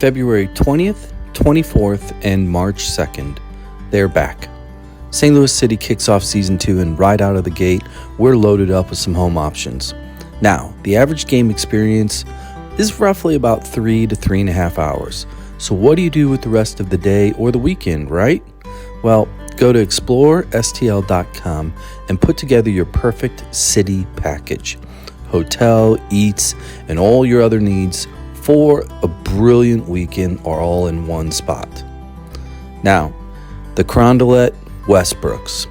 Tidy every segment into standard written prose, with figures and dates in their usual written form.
February 20th, 24th, and March 2nd. They're back. St. Louis City kicks off Season 2, and right out of the gate, we're loaded up with some home options. Now, the average game experience is roughly about 3 to 3.5 hours. So what do you do with the rest of the day or the weekend, right? Well, go to explorestl.com and put together your perfect city package. Hotel, eats, and all your other needs for a brilliant weekend are all in one spot. Now, the Crondelet Westbrooks,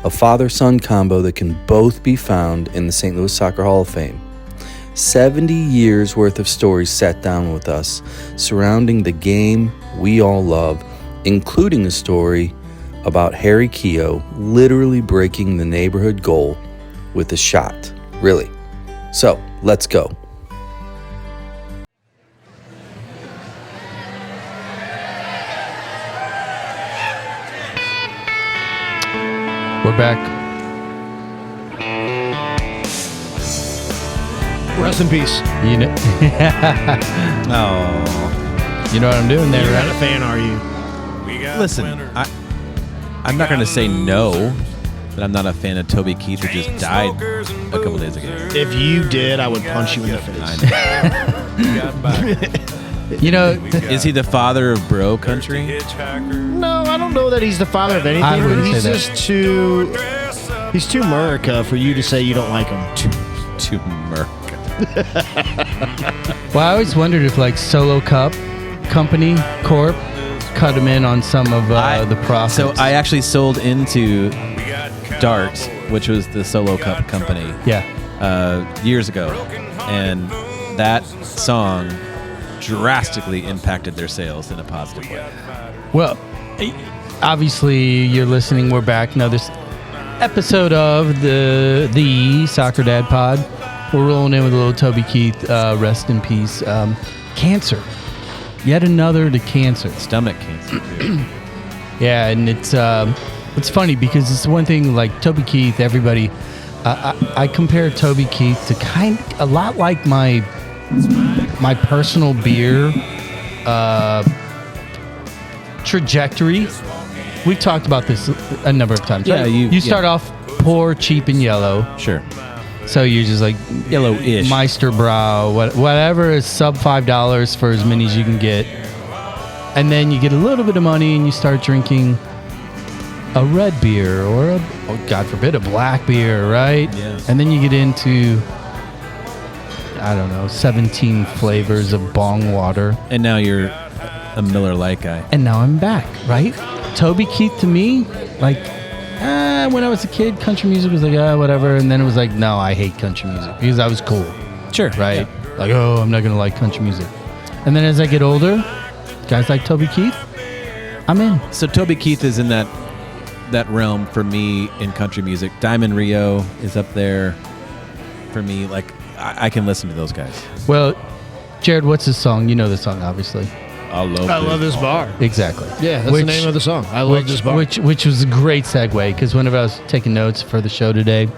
a father-son combo that can both be found in the St. Louis Soccer Hall of Fame. 70 years worth of stories sat down with us surrounding the game we all love, including a story about Harry Keogh literally breaking the neighborhood goal with a shot. Really. So, let's go. We're back. Rest in peace. You know, Oh, you know what I'm doing there, You're right? not a fan, are you? listen, I'm not going to say no that I'm not a fan of Toby Keith, who just died a couple days ago. If you did, I would punch you in the face. You know, Is he the father of bro country? No, I don't know that he's the father of anything. I But wouldn't he's say just too. He's too America for you to say you don't like him. To Merc. well, I always wondered if like Solo Cup Company Corp cut him in on some of the profits. So I actually sold into Dart, which was the Solo Cup company, years ago, and that song drastically impacted their sales in a positive way. Well, obviously you're listening. We're back. Another episode of the Soccer Dad Pod. We're rolling in with a little Toby Keith. Rest in peace. Cancer. Yet another to cancer. Stomach cancer, too. Yeah, and it's funny because it's one thing like Toby Keith. Everybody, I compare Toby Keith to a lot like my personal beer trajectory. We've talked about this a number of times. Yeah, right? you start off poor, cheap, and yellow. Sure. So you're just like Yellow-ish. Meisterbrow, whatever is sub $5 for as many as you can get. And then you get a little bit of money and you start drinking a red beer or God forbid, a black beer, right? Yes. And then you get into, I don't know, 17 flavors of bong water. And now you're a Miller Lite guy. And now I'm back, right? Toby Keith to me, like, when I was a kid, country music was like, whatever. And then it was like, no, I hate country music because I was cool. Sure. Right? Yeah. Like, I'm not going to like country music. And then as I get older, guys like Toby Keith, I'm in. So Toby Keith is in that realm for me in country music. Diamond Rio is up there for me. Like, I can listen to those guys. Well, Jared, what's this song? You know the song, obviously. I love this bar. Exactly. Yeah, that's the name of the song. I love this bar. Which was a great segue because whenever I was taking notes for the show today,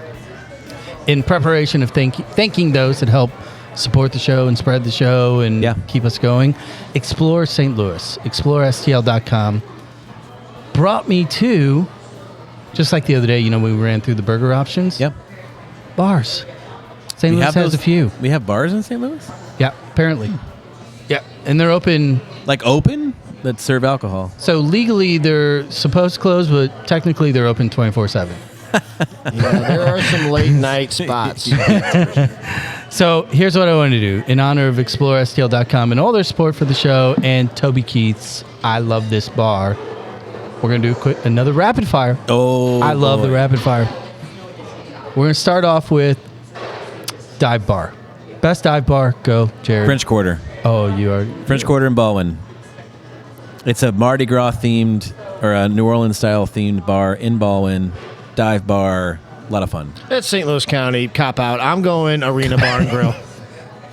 in preparation of thanking those that help support the show and spread the show and keep us going, Explore St. Louis, explorestl.com, brought me to, just like the other day, we ran through the burger options. Yep. Bars. St. Louis has a few. We have bars in St. Louis? Yeah, apparently. Yeah, and they're open. Like open? That serve alcohol. So legally they're supposed to close, but technically they're open 24/7. Yeah, there are some late night spots. So here's what I want to do. In honor of ExploreSTL.com and all their support for the show and Toby Keith's I Love This Bar, we're going to do another rapid fire. Oh, I love the rapid fire. We're going to start off with dive bar. Best dive bar, go, Jared. French Quarter. Oh, you are. French Quarter in Baldwin. It's a Mardi Gras themed or a New Orleans style themed bar in Baldwin. Dive bar. A lot of fun. That's St. Louis County. Cop out. I'm going Arena Bar and Grill.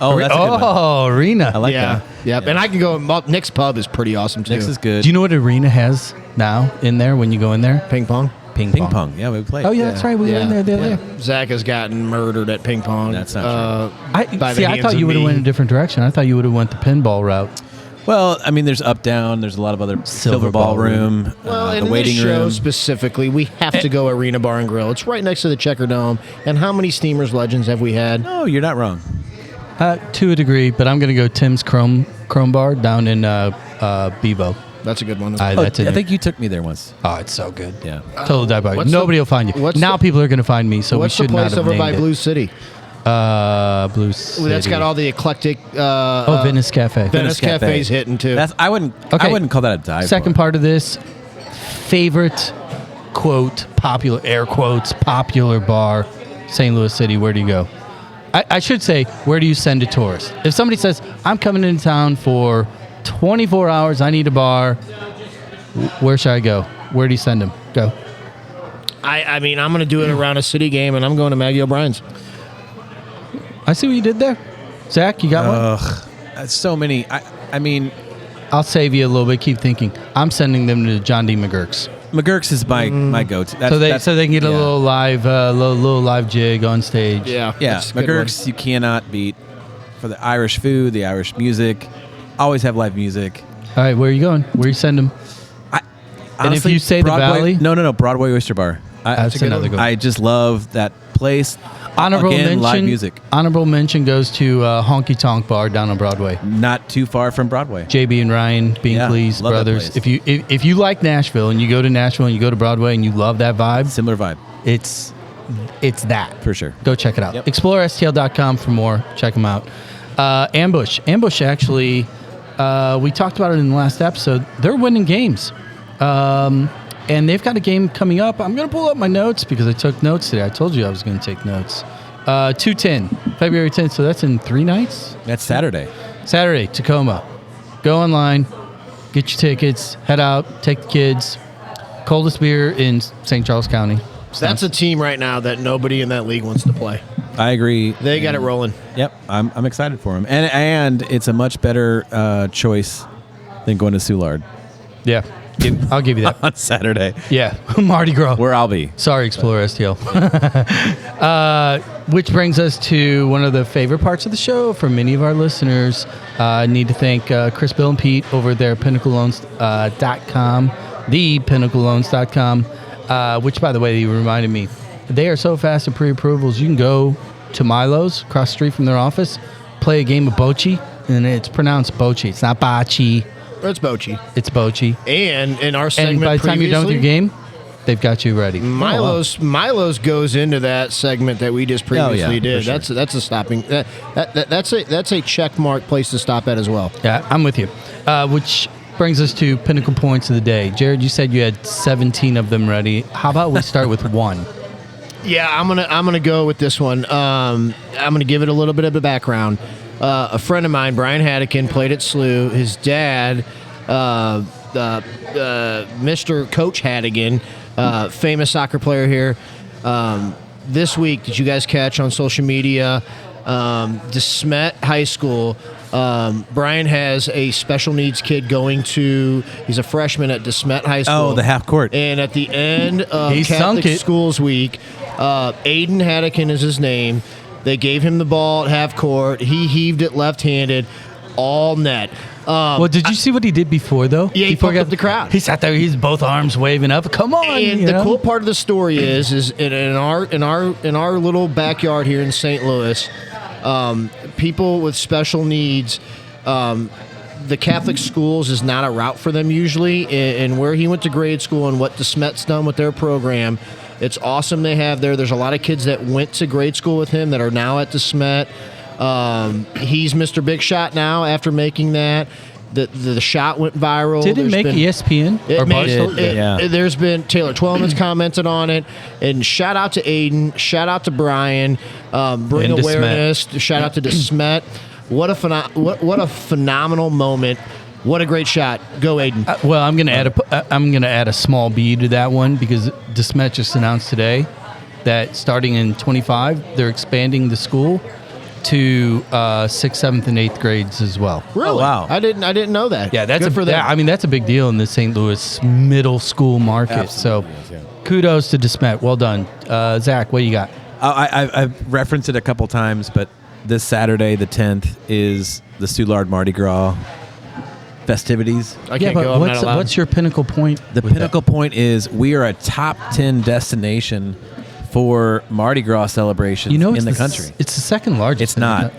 Oh, that's a good one. Oh, Arena. I like that. Yep. And I can go. Nick's Pub is pretty awesome too. Nick's is good. Do you know what Arena has now in there when you go in there? Ping pong. Ping pong. Yeah, we played. Oh, yeah, that's right. We were in there the other day. Zach has gotten murdered at ping pong. That's not true. I thought you would have went a different direction. I thought you would have went the pinball route. Well, I mean, there's Up Down. There's a lot of other Silver Ballroom. Well, the in waiting this show room. specifically, we have to go Arena Bar and Grill. It's right next to the Checker Dome. And how many Steamers Legends have we had? No, you're not wrong. To a degree, but I'm going to go Tim's Chrome Bar down in Bevo. That's a good one. I think you took me there once. Oh, it's so good. Yeah. Total dive bar. Nobody will find you. Now people are going to find me, so we should not have What's the place over by named Blue City? Blue City. That's got all the eclectic. Venice Cafe. Venice Cafe's hitting too. I wouldn't call that a dive Second bar. part of this, favorite quote, popular, air quotes, popular bar, St. Louis City. Where do you go? I should say, where do you send a tourist? If somebody says, I'm coming into town for 24 hours, I need a bar, where should I go? Where do you send them? Go. I mean, I'm going to do it around a city game, and I'm going to Maggie O'Brien's. I see what you did there. Zach, you got one? That's so many. I mean, I'll save you a little bit. Keep thinking. I'm sending them to John D. McGurk's. McGurk's is my go-to. So they can get a little live jig on stage. Yeah. That's a good McGurk's you cannot beat for the Irish food, the Irish music. Always have live music. All right, where are you going? Where you send them? And if you say Broadway, the Valley, no, Broadway Oyster Bar. that's another good one. I just love that place. Honorable Again, mention. live music. Honorable mention goes to Honky Tonk Bar down on Broadway. Not too far from Broadway. JB and Ryan Binkley's love that brothers. place. If you like Nashville and you go to Nashville and you go to Broadway and you love that vibe, Similar vibe. it's that For sure. Go check it out. Yep. ExploreSTL.com for more. Check them out. Ambush actually. We talked about it in the last episode. They're winning games. And they've got a game coming up. I'm going to pull up my notes because I took notes today. I told you I was going to take notes. 2/10, February 10th. So that's in 3 nights? That's Saturday. Saturday, Tacoma. Go online, get your tickets, head out, take the kids. Coldest beer in St. Charles County. That's a team right now that nobody in that league wants to play. I agree. They got it rolling. Yep. I'm excited for them. And it's a much better choice than going to Soulard Yeah, I'll give you that. on Saturday. Yeah, Mardi Gras. Where I'll be. Sorry, Explorer STL. Which brings us to one of the favorite parts of the show for many of our listeners. I need to thank Chris, Bill, and Pete over there at PinnacleLoans.com, thePinnacleLoans.com, which, by the way, you reminded me, they are so fast at pre-approvals. You can go to Milo's, across the street from their office, play a game of bocce, and it's pronounced bocce. It's not bocce. It's Bochy. It's bocce. And in our segment And by the time you're done with your game, they've got you ready. Milo's goes into that segment that we just previously did. sure. That's a stopping. That's a check mark place to stop at as well. Yeah, I'm with you. Which brings us to Pinnacle Points of the day. Jared, you said you had 17 of them ready. How about we start with one? Yeah, I'm gonna go with this one. I'm gonna give it a little bit of a background. A friend of mine, Brian Haddikin, played at SLU. His dad, Mr. Coach Haddigan, famous soccer player here. This week, did you guys catch on social media? DeSmet High School. Brian has a special needs kid going to. He's a freshman at DeSmet High School. Oh, the half court. And at the end of He sunk Catholic it. Schools Week, Aiden Haddikin is his name. They gave him the ball at half court. He heaved it left-handed, all net. Well, did you see what he did before, though? Yeah, he pumped up the crowd. He sat there, he's both arms waving up. Come on! And the cool part of the story is in our little backyard here in St. Louis, people with special needs. The Catholic schools is not a route for them usually, and where he went to grade school and what DeSmet's done with their program, it's awesome they have there. There's a lot of kids that went to grade school with him that are now at DeSmet. He's Mr. Big Shot now after making that. The shot went viral. Did it make ESPN? Or Barstool? Yeah. There's been Taylor Twellman's commented on it, and shout out to Aiden, shout out to Brian, bring And awareness. Shout out to DeSmet. What a phenomenal moment. What a great shot. Go, Aiden. Well, I'm gonna add a small B to that one because DeSmet just announced today that starting in 25, they're expanding the school to 6th, 7th, and 8th grades as well. Really? Oh, wow. I didn't know that. Yeah, that's good for them. I mean, that's a big deal in the St. Louis middle school market. Absolutely, So, yeah. kudos to DeSmet. Well done, Zach. What do you got? I've referenced it a couple times, but this Saturday, the 10th, is the Soulard Mardi Gras. festivities. I can't go. I'm not allowed. What's your pinnacle point? The pinnacle point is we are a top 10 destination for Mardi Gras celebrations in the country. It's the second largest. It's not.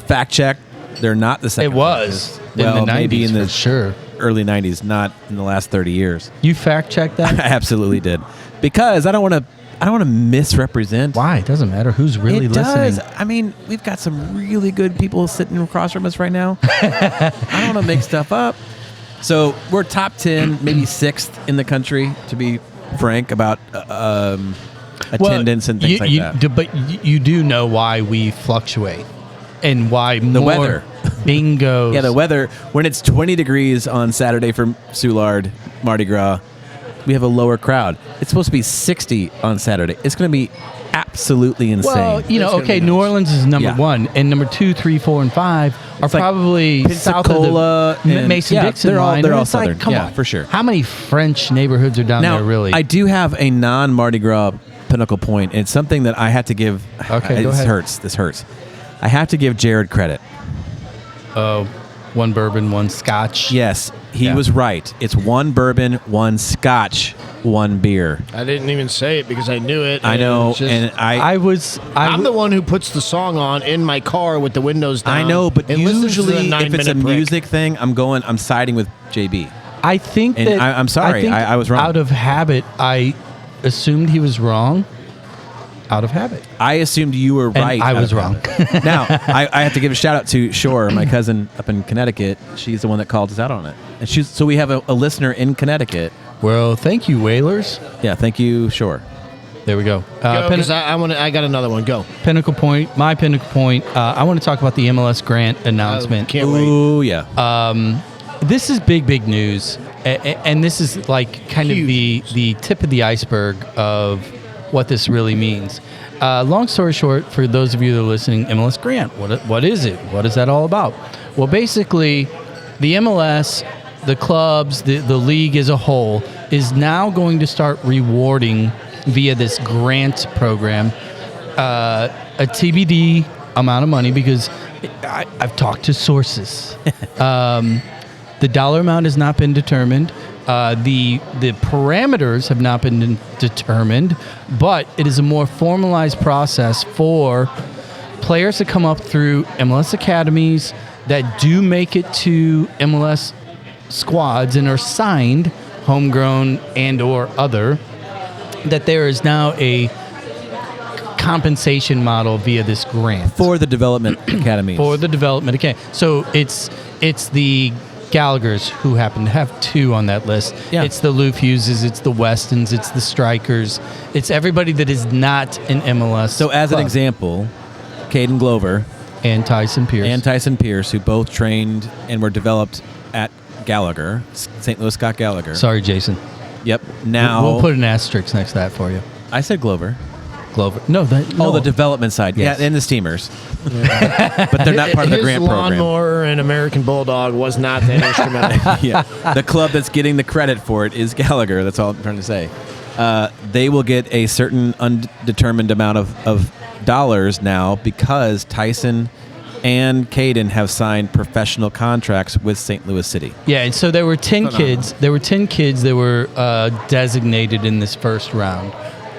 Fact check. They're not the second. It was largest. in the 90s, maybe in the sure. early 90s, not in the last 30 years. You fact checked that? I absolutely did, because I don't want to misrepresent. Why? It doesn't matter who's really listening. Does. I mean, we've got some really good people sitting across from us right now. I don't want to make stuff up. So we're top 10, maybe 6th in the country, to be frank, about attendance and things like that. But you do know why we fluctuate and why the weather. Bingos. Yeah, the weather. When it's 20 degrees on Saturday for Soulard, Mardi Gras, we have a lower crowd. It's supposed to be 60 on Saturday. It's going to be absolutely insane. Well, New Orleans is number 1, and number 2, 3, 4, and 5 are probably south of the Mason-Dixon line. They're all southern. Come on, for sure. How many French neighborhoods are down there, really? I do have a non-Mardi Gras pinnacle point. It's something that I have to give. Okay, go ahead. This hurts. I have to give Jared credit. One bourbon, one scotch. Yes, he was right. It's 1 bourbon, 1 scotch, 1 beer. I didn't even say it because I knew it. I know, I'm the one who puts the song on in my car with the windows down. I know, but usually if it's a break. music thing, I'm siding with JB. I think and I'm sorry, I was wrong. Out of habit, I assumed he was wrong. Out of habit. I assumed you were right. I was wrong. Now, I have to give a shout out to Shore, my cousin up in Connecticut. She's the one that called us out on it. And so we have a listener in Connecticut. Well, thank you, Whalers. Yeah, thank you, Shore. There we go. I got another one. Go. Pinnacle point. My pinnacle point. I want to talk about the MLS grant announcement. Can't wait. Ooh, yeah. This is big news. And this is like kind of the tip of the iceberg of what this really means. Long story short, for those of you that are listening, MLS grant, what is it? What is that all about? Well, basically, the MLS, the clubs, the league as a whole, is now going to start rewarding via this grant program a TBD amount of money, because I've talked to sources. The dollar amount has not been determined. The parameters have not been determined, but it is a more formalized process for players to come up through MLS academies that do make it to MLS squads and are signed, homegrown and or other, that there is now a compensation model via this grant. For the development academies. For the development academy. So it's the Gallagher's, who happen to have 2 on that list. Yeah. It's the Lou Fuses, it's the Westons, it's the Strikers. It's everybody that is not an MLS So as club. An example, Caden Glover and Tyson Pierce, who both trained and were developed at Gallagher, St. Louis Scott Gallagher. Sorry, Jason. Yep. Now we'll put an asterisk next to that for you. I said Glover. No. The development side. Yes. Yeah, and the Steamers. But they're not part of the grant program. His lawnmower and American Bulldog was not that instrumental. Yeah. The club that's getting the credit for it is Gallagher. That's all I'm trying to say. They will get a certain undetermined amount of dollars now, because Tyson and Caden have signed professional contracts with St. Louis City. Yeah, and so there were 10 kids. There were 10 kids that were designated in this first round.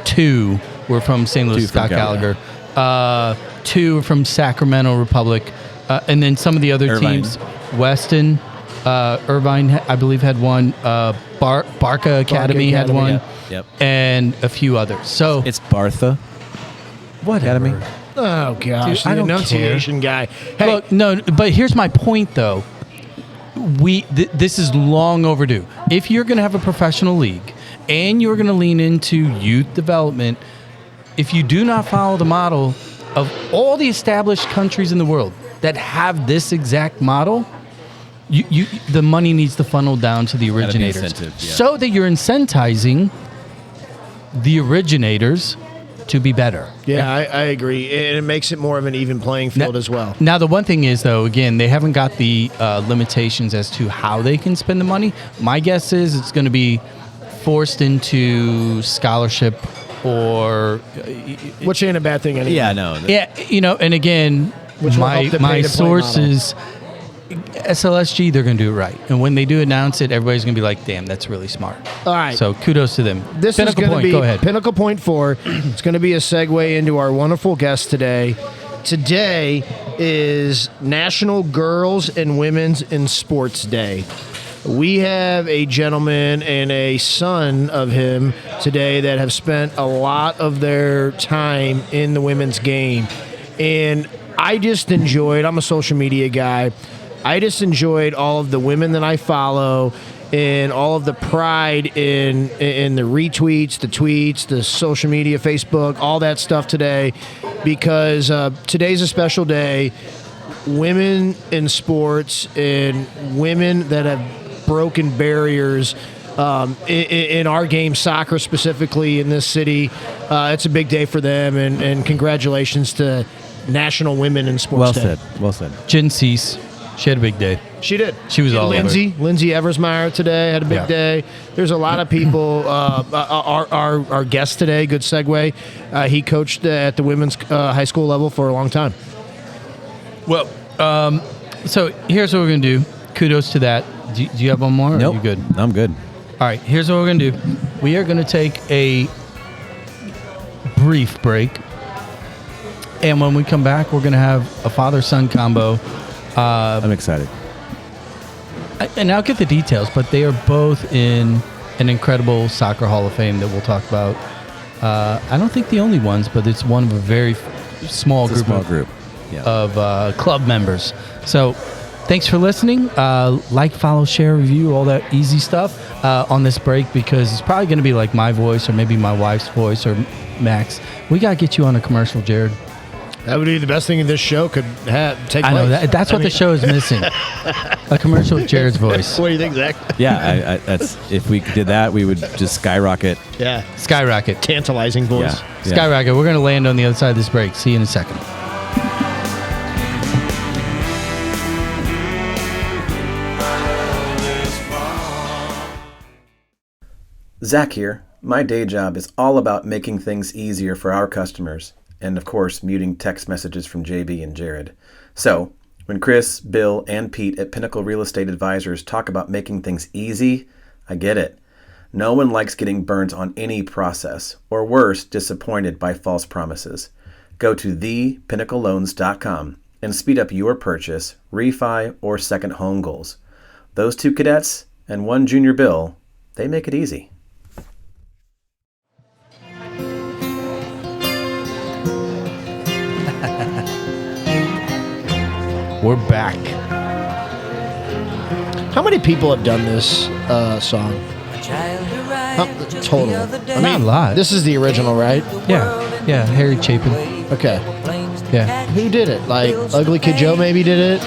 2 were from St. Louis Scott Gallagher. 2 were from Sacramento Republic. And then some of the other Irvine. teams, Weston, Irvine, I believe, had one. Barca Academy had one. Yeah. Yep. And a few others. So It's Bartha. What Academy? Oh, gosh. Dude, I the don't enunciation guy. Hey, Look, no, but here's my point, though. This is long overdue. If you're going to have a professional league and you're going to lean into youth development, if you do not follow the model of all the established countries in the world that have this exact model, the money needs to funnel down to the originators, incentive, yeah. so that you're incentivizing the originators to be better. Yeah, I agree. And it makes it more of an even playing field as well. Now, the one thing is, though, again, they haven't got the limitations as to how they can spend the money. My guess is it's going to be forced into scholarship or... Which ain't a bad thing anyway. Yeah, no. Yeah, and again, Which will help to pay my to play sources SLSG, they're going to do it right. And when they do announce it, everybody's going to be like, damn, that's really smart. All right. So kudos to them. This Pinnacle is going to be Go ahead. Pinnacle Point 4. It's going to be a segue into our wonderful guest today. Today is National Girls and Women's in Sports Day. We have a gentleman and a son of him today that have spent a lot of their time in the women's game. And I just enjoyed, I'm a social media guy, I just enjoyed all of the women that I follow and all of the pride in the retweets, the tweets, the social media, Facebook, all that stuff today, because today's a special day. Women in sports and women that have broken barriers in our game, soccer specifically in this city, it's a big day for them, and congratulations to National Women in Sports Day. Well said. Jen Cease, she had a big day. She did. She was all Lindsay Eversmeyer today had a big day. There's a lot of people. Our guest today, good segue. He coached at the women's high school level for a long time. Well, so here's what we're going to do. Kudos to that. Do you have one more? Or Nope. are you good? I'm good. All right, here's what we're going to do. We are going to take a brief break. And when we come back, we're going to have a father-son combo. I'm excited. And I'll get the details, but they are both in an incredible soccer Hall of Fame that we'll talk about. I don't think the only ones, but it's one of a very small group of club members. So thanks for listening. Like, follow, share, review, all that easy stuff on this break, because it's probably going to be like my voice or maybe my wife's voice or Max. We got to get you on a commercial, Jared. That would be the best thing in this show could take place. I know that's what the show is missing. A commercial with Jared's voice. What do you think, Zach? Yeah, that's if we did that, we would just skyrocket. Yeah. Skyrocket. Tantalizing voice. Yeah. Skyrocket. We're going to land on the other side of this break. See you in a second. Zach here. My day job is all about making things easier for our customers, and of course, muting text messages from JB and Jared. So, when Chris, Bill, and Pete at Pinnacle Real Estate Advisors talk about making things easy, I get it. No one likes getting burnt on any process, or worse, disappointed by false promises. Go to thepinnacleloans.com and speed up your purchase, refi, or second home goals. Those two cadets and one junior Bill, they make it easy. We're back. How many people have done this song? Total. Not a lot. This is the original, right? Yeah, Harry Chapin. Okay. Yeah. Who did it? Like Ugly Kid Joe maybe did it?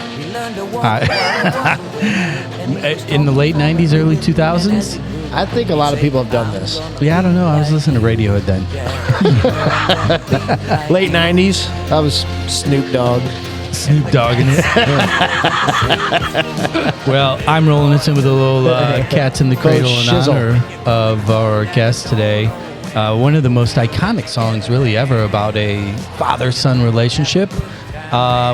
In the late 90s, early 2000s? I think a lot of people have done this. Yeah, I don't know. I was listening to Radiohead then. Late 90s, I was Snoop Dogg. Snoop Dogg in it. Well, I'm rolling this in with a little Cats in the Cradle in honor of our guest today. One of the most iconic songs really ever about a father-son relationship,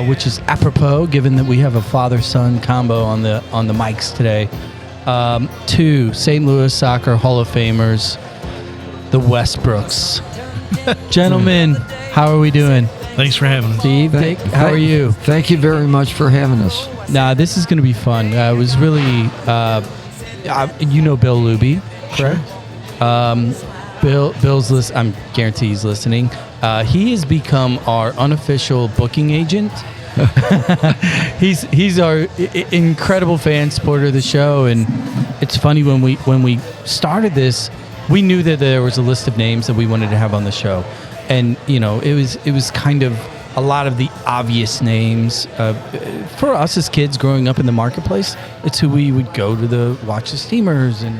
which is apropos given that we have a father-son combo on the mics today. Two St. Louis Soccer Hall of Famers, the Westbrooks. Gentlemen, how are we doing? Thanks for having us. Steve, how are you? Thank you very much for having us. This is going to be fun. It was really, Bill Luby, correct? Bill's I guarantee he's listening. He has become our unofficial booking agent. He's our incredible fan, supporter of the show, and it's funny when we started this, we knew that there was a list of names that we wanted to have on the show. And it was kind of a lot of the obvious names for us as kids growing up in the marketplace. It's who we would go to watch the Steamers, and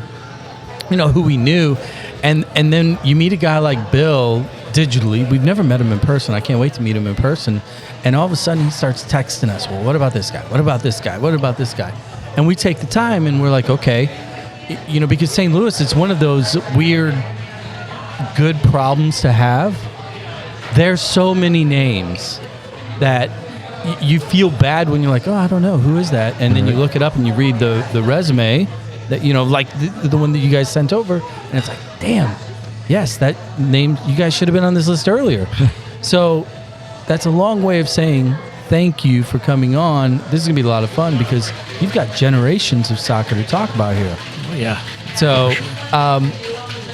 who we knew. And then you meet a guy like Bill digitally. We've never met him in person. I can't wait to meet him in person. And all of a sudden he starts texting us. Well, what about this guy? What about this guy? What about this guy? And we take the time and we're like, okay, because St. Louis, it's one of those weird, good problems to have. There's so many names that you feel bad when you're like, oh, I don't know, who is that? And then you look it up and you read the resume that, like the one that you guys sent over, and it's like, damn, yes, that name, you guys should have been on this list earlier. So that's a long way of saying thank you for coming on. This is going to be a lot of fun because you've got generations of soccer to talk about here. Oh, yeah. So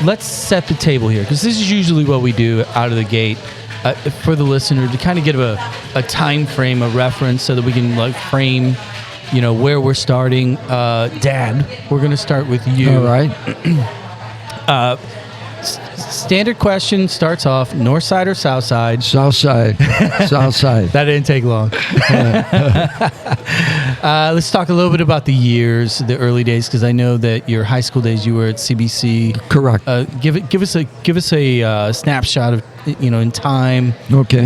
let's set the table here, because this is usually what we do out of the gate for the listener to kind of give a time frame, a reference, so that we can like frame, where we're starting. Dad, we're going to start with you. All right. Standard question starts off, north side or south side? South side. South side. That didn't take long. Let's talk a little bit about the years, the early days, because I know that your high school days you were at CBC. Correct. Give us a snapshot of in time. Okay.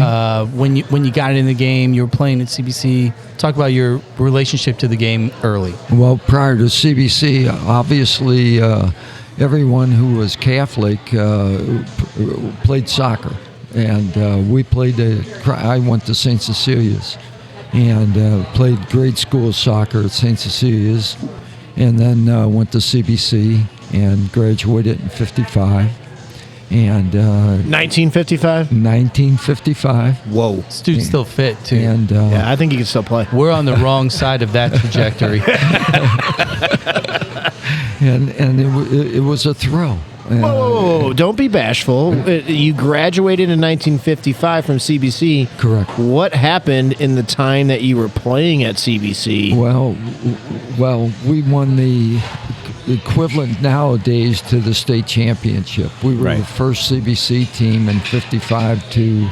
When you got in the game, you were playing at CBC. Talk about your relationship to the game early. Well, prior to CBC, obviously, everyone who was Catholic played soccer, and we played. I went to St. Cecilia's, and played grade school soccer at St. Cecilia's, and then went to CBC and graduated in '55. And 1955. 1955. Whoa, this dude's still fit too. And yeah, I think he can still play. We're on the wrong side of that trajectory. and it was a thrill. Whoa, don't be bashful. You graduated in 1955 from CBC. Correct. What happened in the time that you were playing at CBC? Well, we won the equivalent nowadays to the state championship. We were the first CBC team in '55 to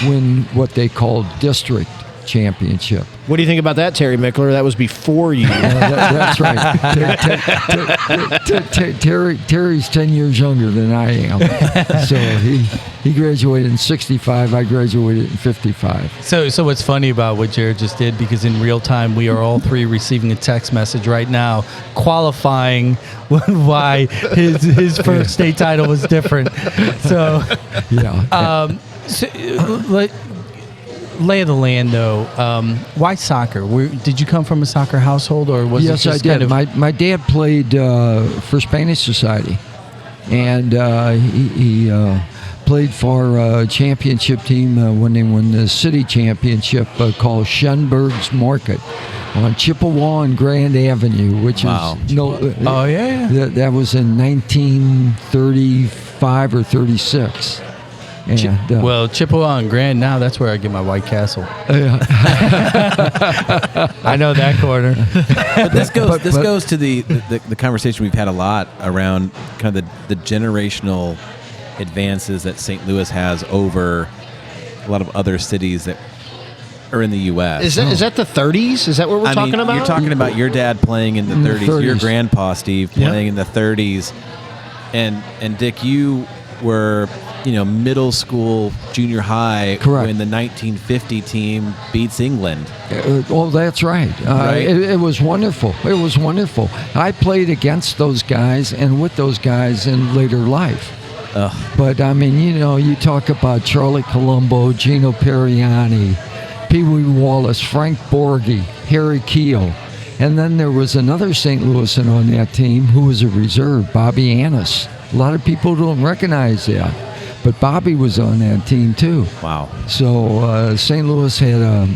win what they called district championship. What do you think about that, Terry Mickler? That was before you. That's right. Terry's 10 years younger than I am. So he graduated in '65. I graduated in '55. So what's funny about what Jared just did, because in real time we are all three receiving a text message right now qualifying why his first state title was different. So yeah. Lay of the land, though. Why soccer? Did you come from a soccer household, or was yes, it just I did. kind of... My dad played for Spanish Society, and he played for a championship team when they won the city championship called Schoenberg's Market on Chippewa and Grand Avenue, which is that was in 1935 or 36. And, well, Chippewa and Grand, now that's where I get my White Castle. I know that corner. But this goes to the conversation we've had a lot around kind of the generational advances that St. Louis has over a lot of other cities that are in the U.S. Is that the 30s? Is that what we're talking about? You're talking about your dad playing in the 30s, your grandpa, Steve, playing in the 30s. And Dick, you were... middle school, junior high, correct, when the 1950 team beats England. That's right. It was wonderful. It was wonderful. I played against those guys and with those guys in later life. But, you talk about Charlie Colombo, Gino Periani, Pee Wee Wallace, Frank Borghi, Harry Keel. And then there was another St. Louisan on that team who was a reserve, Bobby Annis. A lot of people don't recognize that. But Bobby was on that team, too. Wow. So St. Louis had a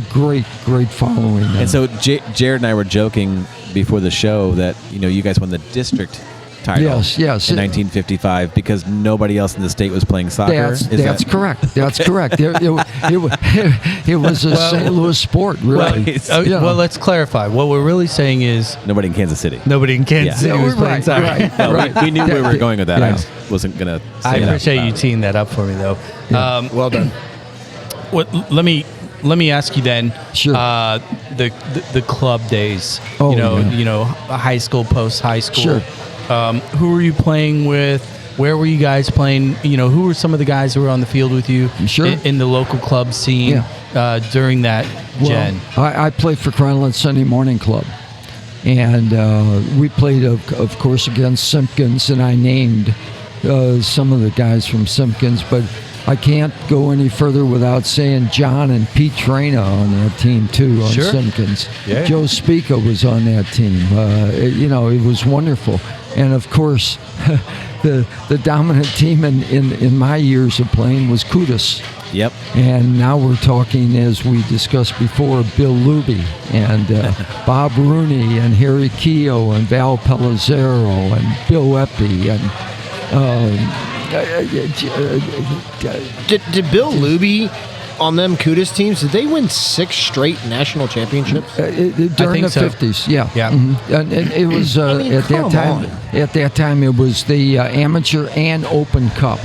great following. And so Jared and I were joking before the show that, you guys won the district title yes. in 1955 because nobody else in the state was playing soccer. That's correct. That's correct. It was a St. Louis sport, really. Well, let's clarify. What we're really saying is... Nobody in Kansas City. Nobody in Kansas City was playing soccer. Right. We knew where we were going with that. Yeah. I just wasn't going to say I that. appreciate you teeing that up for me, though. Yeah. Well done. Let me ask you then. Sure. The club days. Oh, high school, post high school. Sure. Who were you playing with? Where were you guys playing? Who were some of the guys who were on the field with you in the local club scene during that gen? I played for Crown Sunday Morning Club. And we played, of course, against Simpkins, and I named some of the guys from Simpkins. But I can't go any further without saying John and Pete Traina on that team too, on Simpkins. Yeah. Joe Spica was on that team. It was wonderful. And of course, the dominant team in my years of playing was Kudus. Yep. And now we're talking, as we discussed before, Bill Luby and Bob Rooney and Harry Keogh and Val Pellizzero and Bill Eppie and Did Bill Luby on them Kudus teams, did they win 6 straight national championships? During the 50s, yeah. Mm-hmm. And it was at that time it was the amateur and open cup.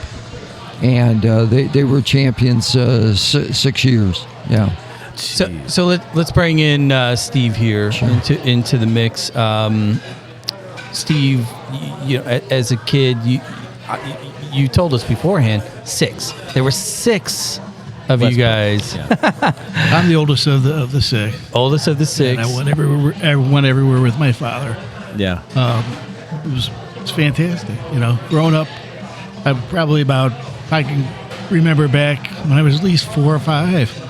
And they were champions 6 years. Yeah. So let's bring in Steve here into the mix. Steve, as a kid, you told us beforehand 6. There were 6 of you guys. Yeah. I'm the oldest of the 6. Oldest of the 6. And I went everywhere with my father. Yeah. It was fantastic. Growing up, I'm probably about. I can remember back when I was at least 4 or 5.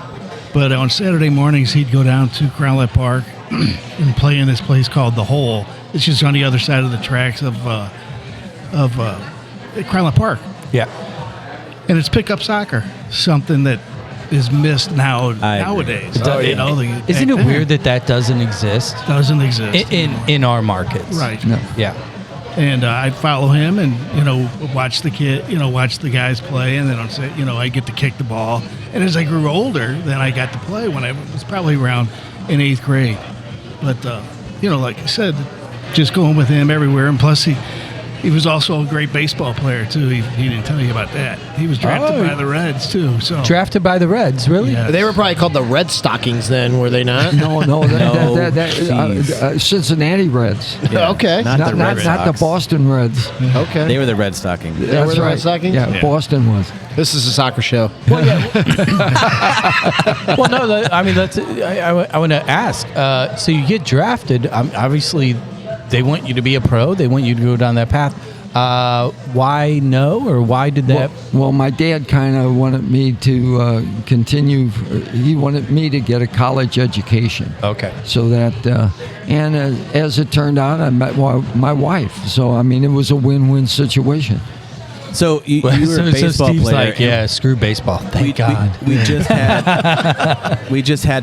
But on Saturday mornings, he'd go down to Crownlet Park and play in this place called The Hole. It's just on the other side of the tracks of Crownlet Park. Yeah. And it's pickup soccer, something that is missed nowadays. Isn't it weird that doesn't exist? Doesn't exist in our markets, right? No. Yeah. And I'd follow him and, watch the guys play. And then I get to kick the ball. And as I grew older, then I got to play when I was probably around in 8th grade. But, like I said, just going with him everywhere. And plus, he was also a great baseball player, too. He didn't tell you about that. He was drafted by the Reds, too. So drafted by the Reds, really? Yeah. They were probably called the Red Stockings then, were they not? No. Cincinnati Reds. Yeah. Okay. Not the Boston Reds. Okay. They were the Red Stockings. They were the Red Stockings? Yeah, Boston was. This is a soccer show. Well, no, I mean, I want to ask. So you get drafted, obviously. They want you to be a pro. They want you to go down that path. Why no, or why did that? Well, my dad kind of wanted me to continue. He wanted me to get a college education. Okay. So that, and as it turned out, I met my wife. So, I mean, it was a win-win situation. So you were a baseball Steve's player. like, yeah, screw baseball. Thank God. We just had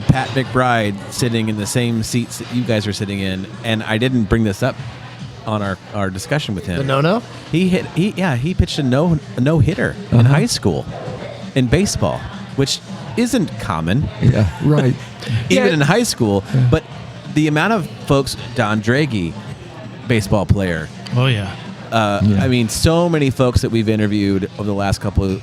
Pat McBride sitting in the same seats that you guys are sitting in, and I didn't bring this up on our discussion with him. The no-no? He pitched a no hitter in high school in baseball, which isn't common. Yeah, right. Even in high school, but the amount of folks, Don Draghi, baseball player. Oh, yeah. I mean, so many folks that we've interviewed over the last couple of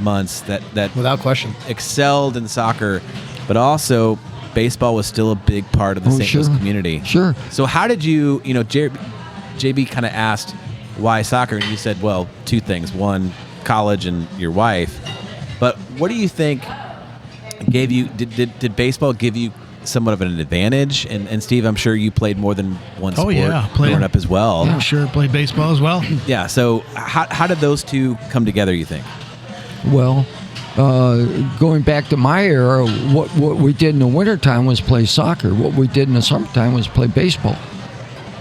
months that without question excelled in soccer, but also baseball was still a big part of the St. Louis community. Sure. So how did you JB kind of asked why soccer, and you said, well, 2 things: one, college, and your wife. But what do you think gave you? Did baseball give you somewhat of an advantage? And Steve, I'm sure you played more than one sport growing up as well. Yeah, sure, played baseball as well. Yeah, so how did those 2 come together, you think? Well, going back to my era, what we did in the wintertime was play soccer. What we did in the summertime was play baseball.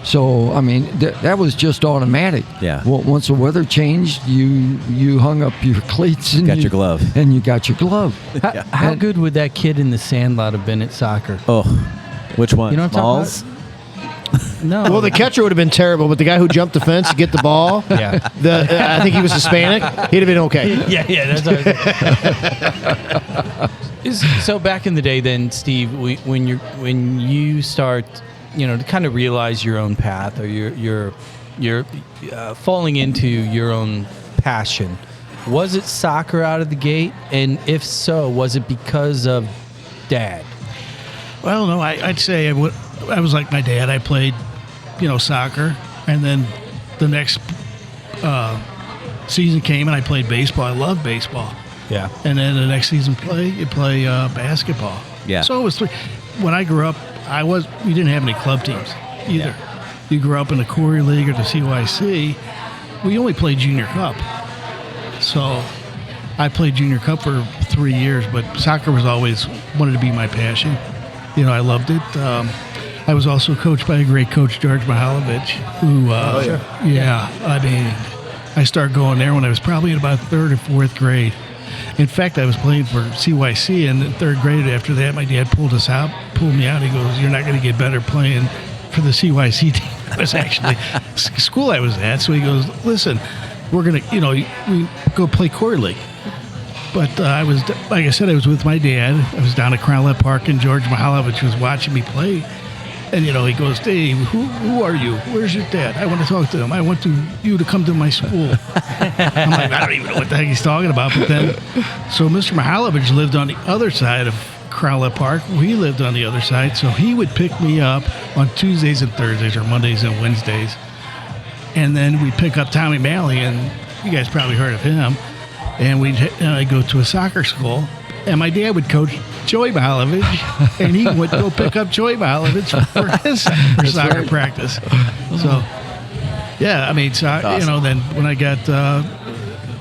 So, I mean, that was just automatic. Yeah. Well, once the weather changed, you hung up your cleats and your glove. And you got your glove. How good would that kid in the Sandlot have been at soccer? Oh, which one? You know what I'm Balls? talking about? No. Well, the catcher would have been terrible, but the guy who jumped the fence to get the ball, Yeah. I think he was Hispanic, he'd have been okay. Yeah, that's what I was So back in the day then, Steve, when you start, to kind of realize your own path, or you're falling into your own passion, was it soccer out of the gate? And if so, was it because of Dad? Well, no, I'd say I was like my dad. I played, soccer, and then the next season came and I played baseball. I loved baseball. Yeah. And then the next season you play basketball. Yeah. So it was 3. When I grew up, we didn't have any club teams either. Yeah. You grew up in the Corey League or the CYC. We only played Junior Cup. So I played junior cup for 3 years, but soccer was always wanted to be my passion. I loved it. I was also coached by a great coach, George Mihailovich, who, I mean, I started going there when I was probably in about 3rd or 4th grade. In fact, I was playing for CYC, and in 3rd grade after that, my dad pulled me out. He goes, "You're not going to get better playing for the CYC team." That was actually school I was at. So he goes, "Listen, we're going to, we go play Quarter League." But I was, like I said, I was with my dad. I was down at Crowlett Park, and George Mihailovich was watching me play. And, he goes, "Dave, who are you? Where's your dad? I want to talk to him. I want you to come to my school." I'm like, I don't even know what the heck he's talking about. But then, so Mr. Mihailovich lived on the other side of Crowlett Park. We lived on the other side. So he would pick me up on Tuesdays and Thursdays, or Mondays and Wednesdays. And then we'd pick up Tommy Malley, and you guys probably heard of him. And I'd go to a soccer school. And my dad would coach Joey Mihailovich, and he would go pick up Joey Mihailovich for soccer practice. So, yeah, I mean, awesome. Then when I got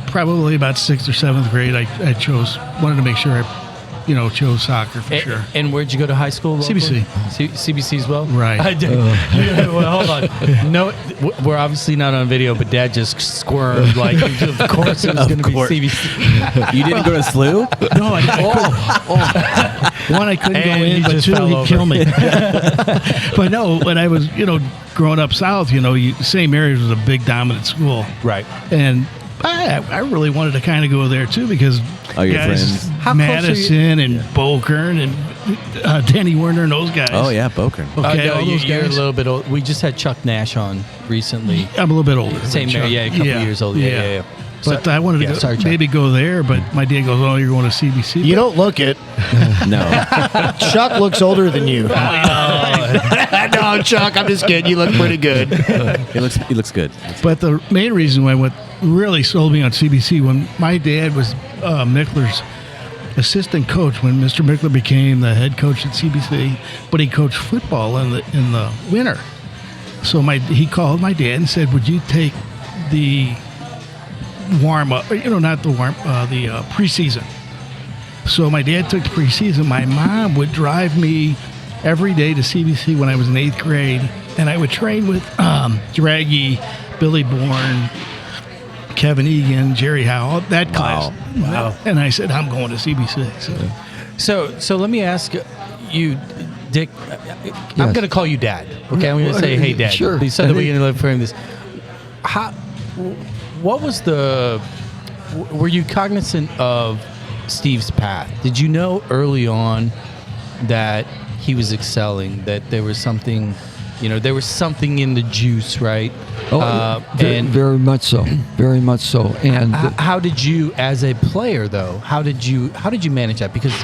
probably about 6th or 7th grade, I wanted to make sure I chose soccer for sure. And where'd you go to high school? CBC. CBC as well? Right. Well, hold on. No, we're obviously not on video, but Dad just squirmed like, of course it was going to be CBC. You didn't go to SLU? No, I didn't. One, I couldn't go in, but 2, he'd kill me. But no, when I was, growing up south, St. Mary's was a big dominant school. Right. And I really wanted to kind of go there too because your friends, Madison and Bokern and Danny Werner and those guys. Oh yeah, Bokern. Okay, all those you're a guys. little bit old. We just had Chuck Nash on recently. I'm a little bit older. Same, a couple years older. Yeah. But I wanted to maybe go there, but my dad goes, "Oh, you're going to CBC." You don't look it. No. Chuck looks older than you. No, Chuck, I'm just kidding. You look pretty good. He looks good. But the main reason why what really sold me on CBC, when my dad was Mickler's assistant coach, when Mr. Mickler became the head coach at CBC, but he coached football in the winter. So he called my dad and said, "Would you take the warm up, not the the preseason?" So my dad took the preseason. My mom would drive me every day to CBC when I was in 8th grade, and I would train with Draghi, Billy Bourne, Kevin Egan, Jerry Howe, that class. Wow. And I said, "I'm going to CBC." So let me ask you, Dick. I'm going to call you Dad. Okay, I'm going to say, "Hey, Dad." Sure. So that we can frame this. What was were you cognizant of Steve's path? Did you know early on that he was excelling, that there was something, there was something in the juice, right? And very much so, very much so. And how did you, as a player, though, how did you manage that? Because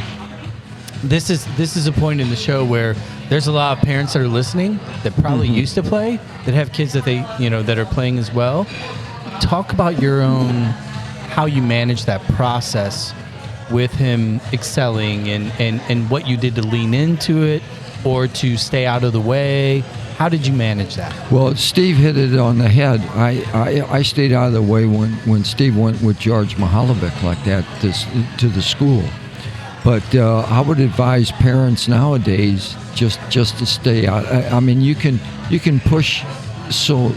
this is a point in the show where there's a lot of parents that are listening that probably used to play, that have kids that they, that are playing as well. Talk about your own, how you manage that process with him excelling and what you did to lean into it or to stay out of the way. How did you manage that? Well, Steve hit it on the head. I stayed out of the way when Steve went with George Mihailovich like that to the school. But I would advise parents nowadays just to stay out. I mean, you can push so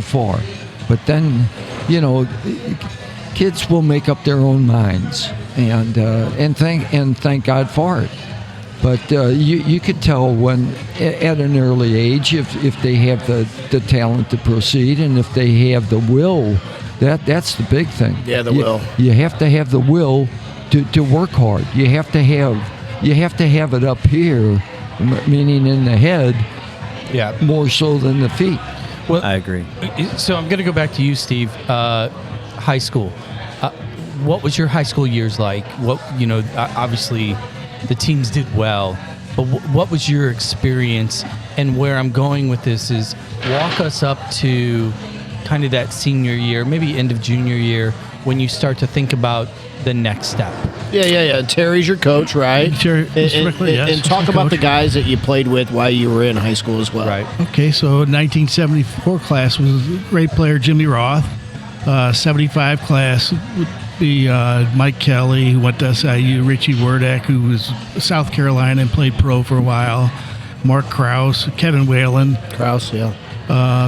far, but then kids will make up their own minds, and thank God for it. But you could tell when at an early age if they have the talent to proceed, and if they have the will. That's the big thing. Yeah, the will. You have to have the will to work hard. You have to have it up here, meaning in the head. Yeah. More so than the feet. Well, I agree. So I'm going to go back to you, Steve. High school. What was your high school years like? What obviously the teams did well, but what was your experience? And where I'm going with this is walk us up to kind of that senior year, maybe end of junior year, when you start to think about the next step. Yeah. Terry's your coach, right? Terry, and talk about the guys that you played with while you were in high school as well. Right. Okay, so 1974 class was a great player, Jimmy Roth. 75 class, be Mike Kelly, who went to SIU, Richie Werdeck, who was South Carolina and played pro for a while, Mark Krause, Kevin Whalen. Krause, yeah.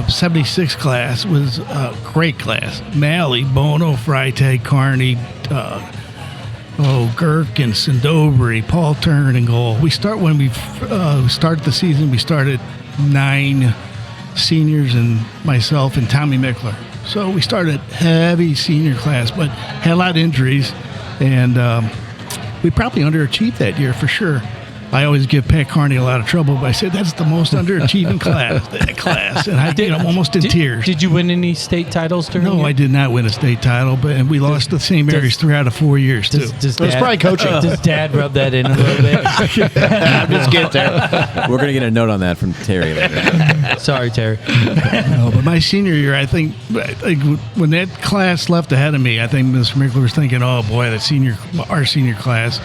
76 class was a great class. Malley, Bono, Freitag, Carney, Gherkin, Sindobri, Paul Turn in goal. When we started the season, we started 9 seniors and myself and Tommy Mickler. So we started heavy senior class, but had a lot of injuries, and we probably underachieved that year for sure. I always give Pat Carney a lot of trouble, but I said that's the most underachieving class, and I'm almost in tears. Did you win any state titles during? No, I did not win a state title, and we lost the St. Mary's 3 out of 4 years too. It was probably coaching. Does Dad rub that in a little bit? I'm just getting there. We're going to get a note on that from Terry later. Sorry, Terry. No, but my senior year, I think when that class left ahead of me, I think Mr. Mickler was thinking, "Oh boy, our senior class."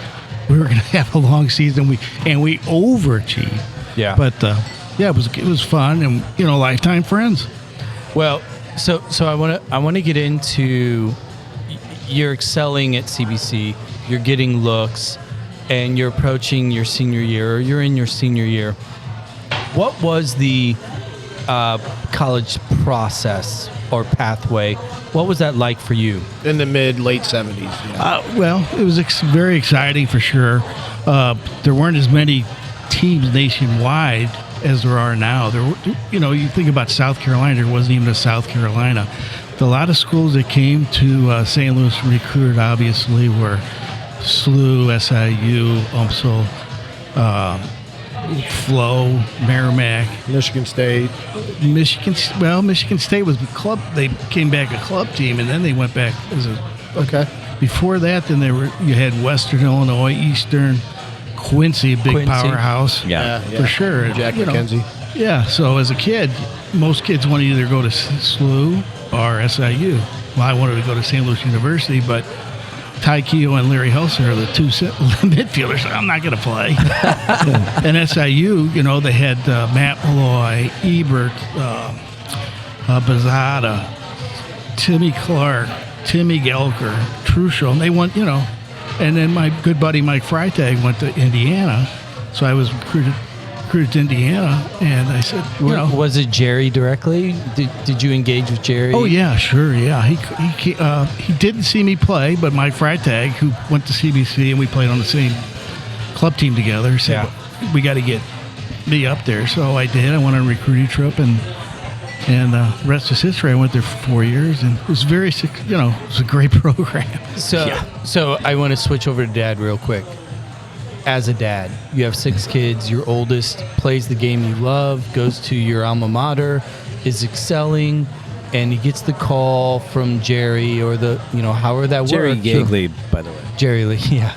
We were going to have a long season, and we overachieved. Yeah, but it was fun, and lifetime friends. Well, so I want to get into you're excelling at CBC, you're getting looks, and you're approaching your senior year, or you're in your senior year. What was the college process or pathway? What was that like for you? In the late 70s. Yeah. Well, it was very exciting for sure. There weren't as many teams nationwide as there are now. You think about South Carolina, there wasn't even a South Carolina. A lot of schools that came to St. Louis recruited, obviously, were SLU, SIU, UMSL, Flo, Merrimack, Michigan State. Michigan State was the club. They came back a club team, and then they went back as a. Okay. Before that, then you had Western Illinois, Eastern, Quincy, big powerhouse. Yeah, for sure. Jack McKenzie. Yeah. So as a kid, most kids want to either go to SLU or SIU. Well, I wanted to go to St. Louis University, but Ty Keogh and Larry Helser are the 2 midfielders. I'm not going to play. And SIU, they had Matt Malloy, Ebert, Bazada, Timmy Clark, Timmy Gelker, Truschel, and they went, and then my good buddy Mike Freitag went to Indiana, so I was recruited to Indiana, and I said, was it Jerry directly? Did you engage with Jerry? Oh yeah, sure, yeah. He didn't see me play, but Mike Freitag, who went to CBC and we played on the same club team together, said we got to get me up there. So I did. I went on a recruiting trip, and rest is history. I went there for 4 years, and it was it was a great program. So I want to switch over to Dad real quick. As a dad, you have 6 kids. Your oldest plays the game you love, goes to your alma mater, is excelling, and he gets the call from Jerry or however that works. Jerry Yeagley, by the way. Jerry Lee, yeah.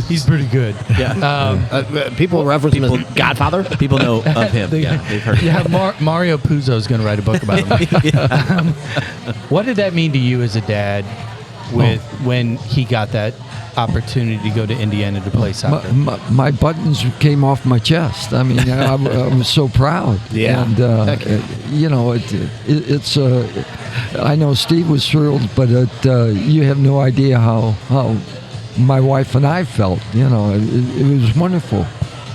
He's pretty good. Yeah. People reference him as Godfather. People know of him. Yeah, they've heard of him. Yeah, Mario Puzo is going to write a book about him. What did that mean to you as a dad when he got that opportunity to go to Indiana to play soccer? My buttons came off my chest. I mean, I was so proud. Yeah. And, it's I know Steve was thrilled, but you have no idea how my wife and I felt. It was wonderful.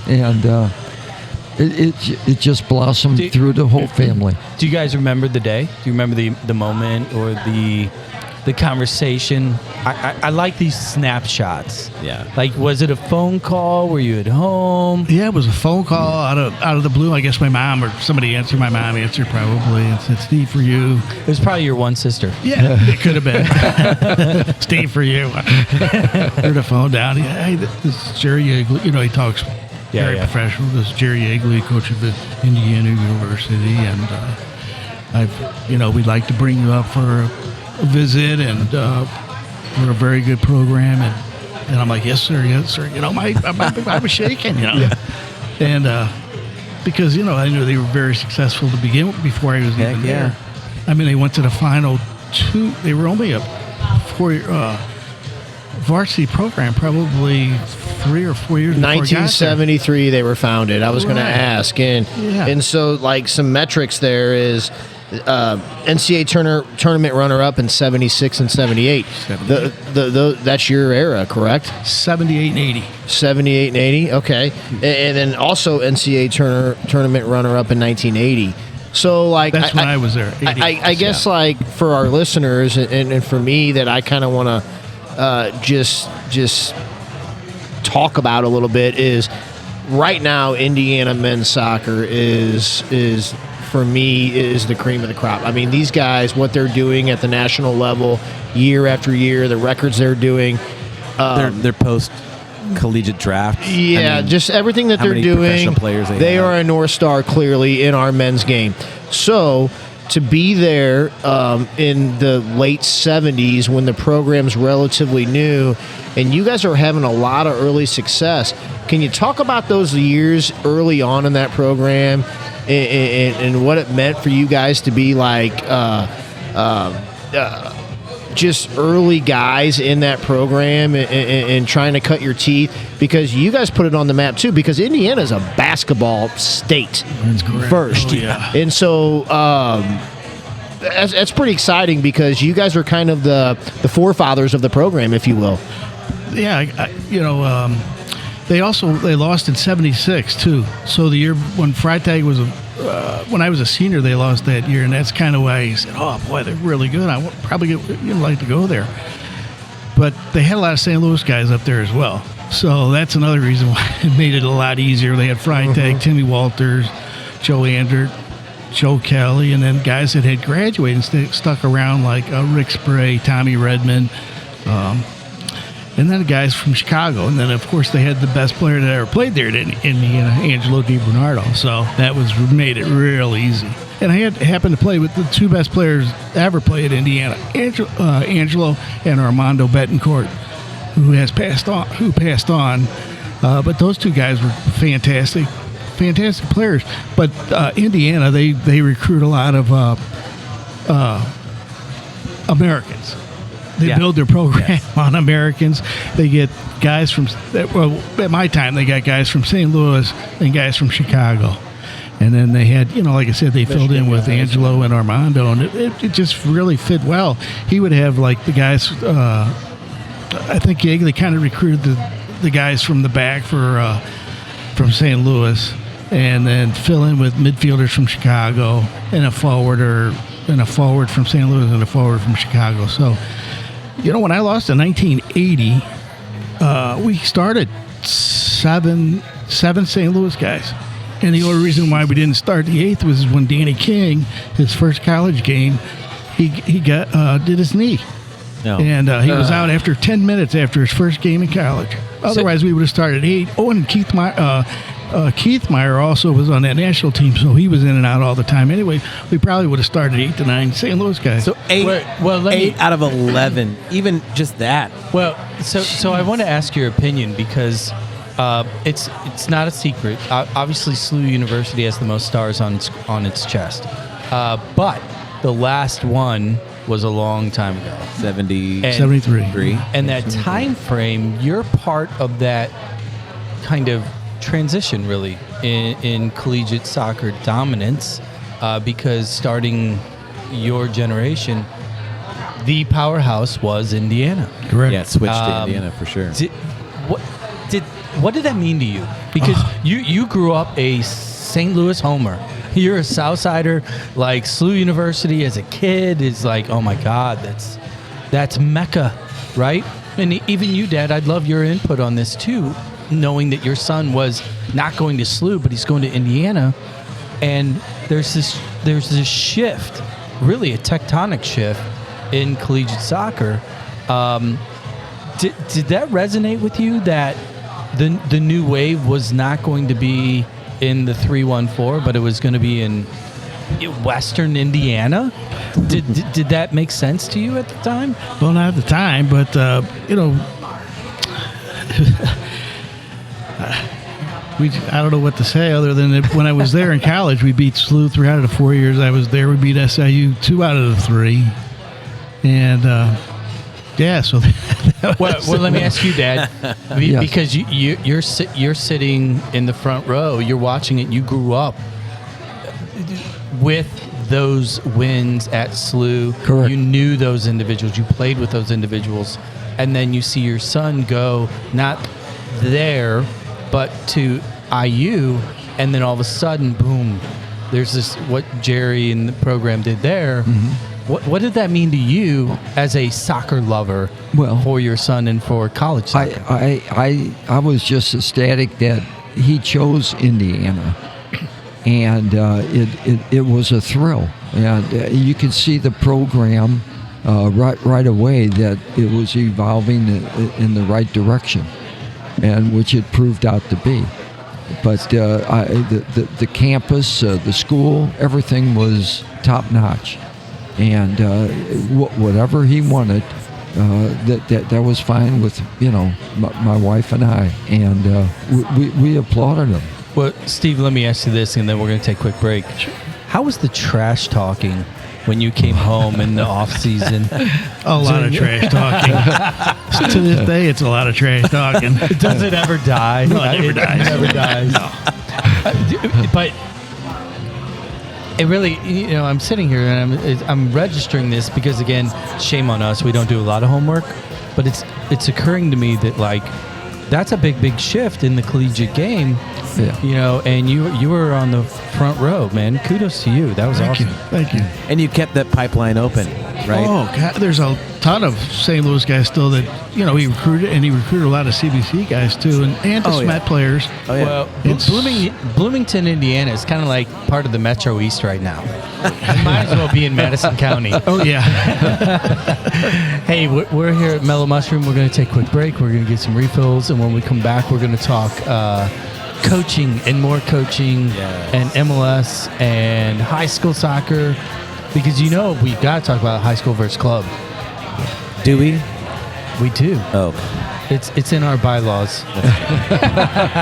And it just blossomed through the whole family. Do you guys remember the day? Do you remember the moment or the conversation? I like these snapshots. Yeah. Like, was it a phone call? Were you at home? Yeah, it was a phone call out of the blue. I guess my mom or somebody answered. My mom answered probably and said, "Steve, for you." It was probably your one sister. Yeah, it could have been. "Steve, for you." Threw the phone down. Hey, this is Jerry Yeagley. He talks very professional. This is Jerry Yeagley, coach of the Indiana University, and we'd like to bring you up for a visit, and we're a very good program, and I'm like, yes sir. I was shaking, and because I knew they were very successful to begin with before I was even there. I mean, they went to the final 2. They were only a 4-year varsity program, probably 3 or 4 years. 1973, they were founded. I was going to ask, and so like some metrics there is. NCAA tournament runner-up in 76 and 78. That's your era, correct? 78 and 80. 78 and 80, okay. And then also NCAA tournament runner-up in 1980. So, like, that's when I was there. I guess, like, for our listeners and for me, that I kind of want to just talk about a little bit is right now Indiana men's soccer is for me is the cream of the crop. I mean, these guys, what they're doing at the national level year after year, the records they're doing. They're post collegiate draft. Yeah, I mean, just everything that they're doing. They are a North Star clearly in our men's game. So to be there in the late 70s when the program's relatively new and you guys are having a lot of early success, can you talk about those years early on in that program and what it meant for you guys to be like just early guys in that program and trying to cut your teeth? Because you guys put it on the map too, because Indiana is a basketball state first. Oh, yeah. And so that's pretty exciting because you guys are kind of the forefathers of the program, if you will. Yeah, they lost in 76 too. So the year when Freitag was when I was a senior, they lost that year, and that's kind of why he said, "Oh boy, they're really good. I would probably like to go there." But they had a lot of St. Louis guys up there as well, so that's another reason why it made it a lot easier. They had Freitag, Timmy Walters, Joe Andert, Joe Kelly, and then guys that had graduated and stuck around like Rick Spray, Tommy Redmond. And then guys from Chicago. And then, of course, they had the best player that ever played there in Indiana, Angelo DiBernardo. So that made it real easy. And I happened to play with the two best players ever played at Indiana, Angelo and Armando Betancourt, who passed on. But those two guys were fantastic players. But Indiana, they recruit a lot of Americans. They build their program on Americans. They get guys from, at my time, they got guys from St. Louis and guys from Chicago. And then they had, like I said, they filled in with Angelo and Armando, and it just really fit well. He would have, like, the guys, I think they kind of recruited the guys from the back from St. Louis, and then fill in with midfielders from Chicago and a forward from St. Louis and a forward from Chicago. So, when I lost in 1980, we started seven St. Louis guys. And the only reason why we didn't start the eighth was when Danny King, his first college game, he got did his knee. No. And he was out after 10 minutes after his first game in college. Otherwise, we would have started 8. Oh, and Keith Meyer also was on that national team, so he was in and out all the time. Anyway, we probably would have started 8 to 9 St. Louis guys. So 8 out of 11, even just that. Well, so I want to ask your opinion because it's not a secret. Obviously, SLU University has the most stars on its chest, but the last one was a long time ago, 73. And that time frame, you're part of that kind of transition, really, in collegiate soccer dominance, because starting your generation, the powerhouse was Indiana. Correct. Yeah, it switched to Indiana for sure. What did that mean to you? Because you grew up a St. Louis homer. You're a Southsider. Like, SLU University as a kid is like, oh my God, that's Mecca, right? And even you, Dad, I'd love your input on this too, knowing that your son was not going to SLU, but he's going to Indiana. And there's this shift, really a tectonic shift in collegiate soccer. Did that resonate with you, that the new wave was not going to be in the 314, but it was going to be in Western Indiana? Did that make sense to you at the time? Well, not at the time, but I don't know what to say other than when I was there in college, we beat SLU 3 out of the 4 years I was there. We beat SIU 2 out of the 3, and so. Well, let me ask you, Dad, because you're sitting in the front row, you're watching it. You grew up. with those wins at SLU, Correct. you knew those individuals, you played with those individuals, and then you see your son go not there, but to IU, and then all of a sudden, boom, there's this, what Jerry and the program did there. What did that mean to you as a soccer lover for your son and for college soccer? I was just ecstatic that he chose Indiana, and it was a thrill. And you could see the program right away that it was evolving in the right direction, and which it proved out to be. But the campus, the school, everything was top notch. And whatever he wanted, that was fine with my wife and I, and we applauded him. Well, Steve, let me ask you this, and then we're going to take a quick break. How was the trash talking when you came home in the off season? A lot of trash talking. To this day, it's a lot of trash talking. Does it ever die? No, it never dies. It never dies. No. But it really, I'm sitting here and I'm registering this because, again, shame on us. We don't do a lot of homework, but it's occurring to me that, like, that's a big shift in the collegiate game. Yeah. And you were on the front row, man. Kudos to you. That was awesome. Thank you. And you kept that pipeline open, right? Oh, God, there's a ton of St. Louis guys still that, he recruited, and he recruited a lot of CBC guys, too, and the SMAT players. Oh, yeah. Well, Bloomington, Indiana is kind of like part of the Metro East right now. It might as well be in Madison County. Oh, yeah. Hey, we're here at Mellow Mushroom. We're going to take a quick break. We're going to get some refills, and when we come back, we're going to talk coaching and more coaching and MLS and high school soccer, because we've got to talk about high school versus club. Do we? We do. Oh. It's in our bylaws.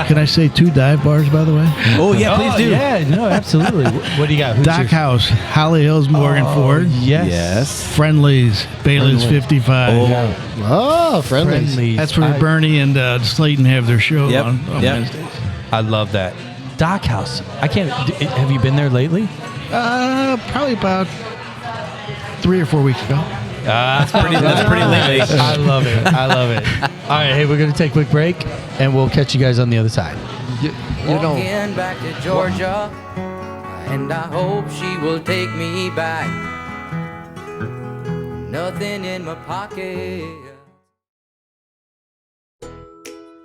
Can I say 2 dive bars, by the way? Oh, yeah, please do. Yeah, no, absolutely. What do you got? Who's Dock yours? House, Holly Hills, Morgan Ford. Yes. Friendlies, Bayless 55. Oh, friendly. That's where Bernie and Slayton have their show on Wednesdays. I love that. Dock House. Have you been there lately? Probably about 3 or 4 weeks ago. That's pretty lately. I love it. All right, hey, we're going to take a quick break, and we'll catch you guys on the other side. Walking back to Georgia, and I hope she will take me back. Nothing in my pocket.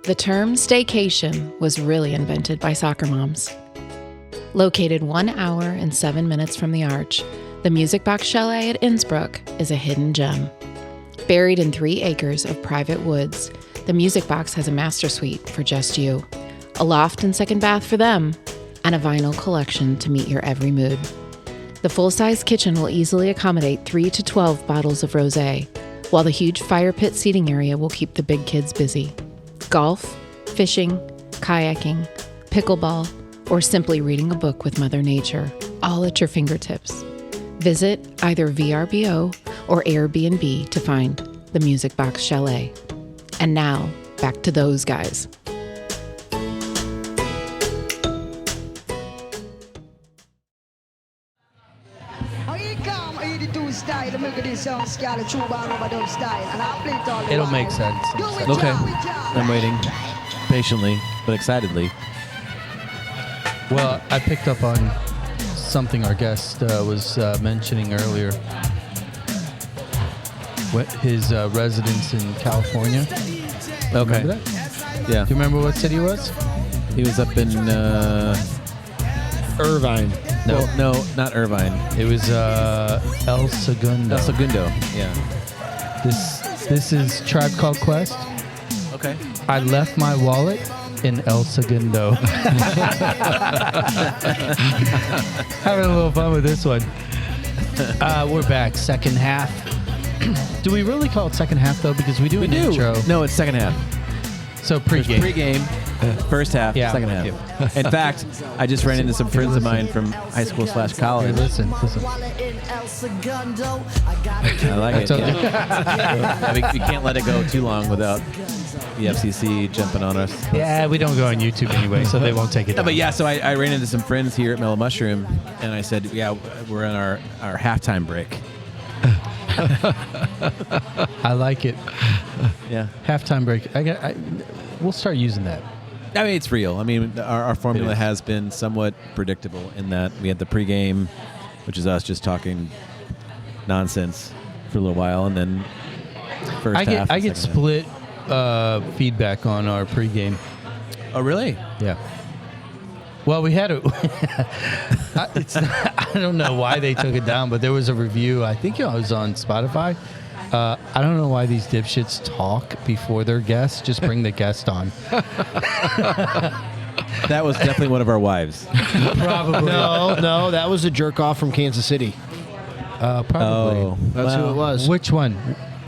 The term staycation was really invented by soccer moms. Located 1 hour and 7 minutes from the Arch, the Music Box Chalet at Innsbruck is a hidden gem. Buried in 3 acres of private woods, the Music Box has a master suite for just you, a loft and second bath for them, and a vinyl collection to meet your every mood. The full-size kitchen will easily accommodate 3 to 12 bottles of rosé, while the huge fire pit seating area will keep the big kids busy. Golf, fishing, kayaking, pickleball, or simply reading a book with Mother Nature, all at your fingertips. Visit either VRBO or Airbnb to find the Music Box Chalet. And now, back to those guys. It'll make sense. Okay. I'm waiting patiently, but excitedly. Well, I picked up on something our guest was mentioning earlier. His residence in California. Okay. Remember that? Yeah. Do you remember what city it was? He was up in Irvine. No, not Irvine. It was El Segundo. El Segundo. Yeah. This is Tribe Called Quest. Okay. I left my wallet in El Segundo. Having a little fun with this one. We're back. Second half. Do we really call it second half, though? Because we do an intro. No, it's second half. So pregame. Pregame, First half, Yeah. second half. In fact, I just ran into some friends of mine from high school / college. Listen. I like it. told you. Yeah, we can't let it go too long without the FCC jumping on us. Yeah, we don't go on YouTube anyway, so they won't take it No, down. but yeah, so I ran into some friends here at Mellow Mushroom, and I said, yeah, we're in our halftime break. I like it. Yeah. Halftime break. We'll start using that. I mean, it's real. I mean, our formula has been somewhat predictable in that we had the pregame, which is us just talking nonsense for a little while, and then first half. I get split feedback on our pregame. Oh, really? Yeah. Well, we had I don't know why they took it down, but there was a review. I think it was on Spotify. I don't know why these dipshits talk before their guests. Just bring the guest on. That was definitely one of our wives. Probably. No, that was a jerk off from Kansas City. Probably. Oh, That's who it was. Which one?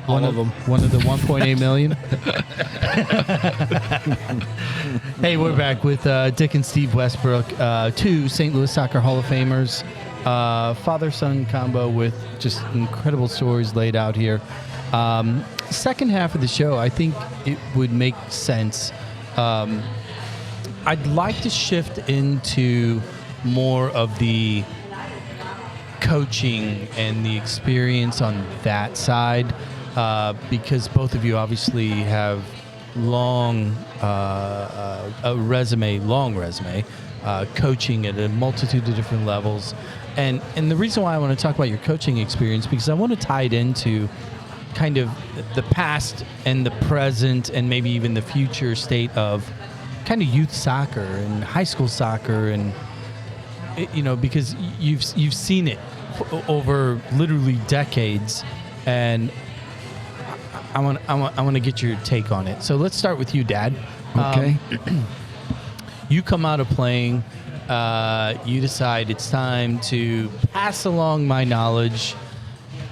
All of them. One of the 1.8 million. Hey, we're back with Dick and Steve Westbrook, two St. Louis Soccer Hall of Famers, father-son combo with just incredible stories laid out here. Second half of the show, I think it would make sense. I'd like to shift into more of the coaching and the experience on that side, because both of you obviously have long resume, coaching at a multitude of different levels, and the reason why I want to talk about your coaching experience, because I want to tie it into kind of the past and the present and maybe even the future state of kind of youth soccer and high school soccer, and because you've seen it over literally decades, and I want to get your take on it. So let's start with you, Dad. Okay. You come out of playing. You decide it's time to pass along my knowledge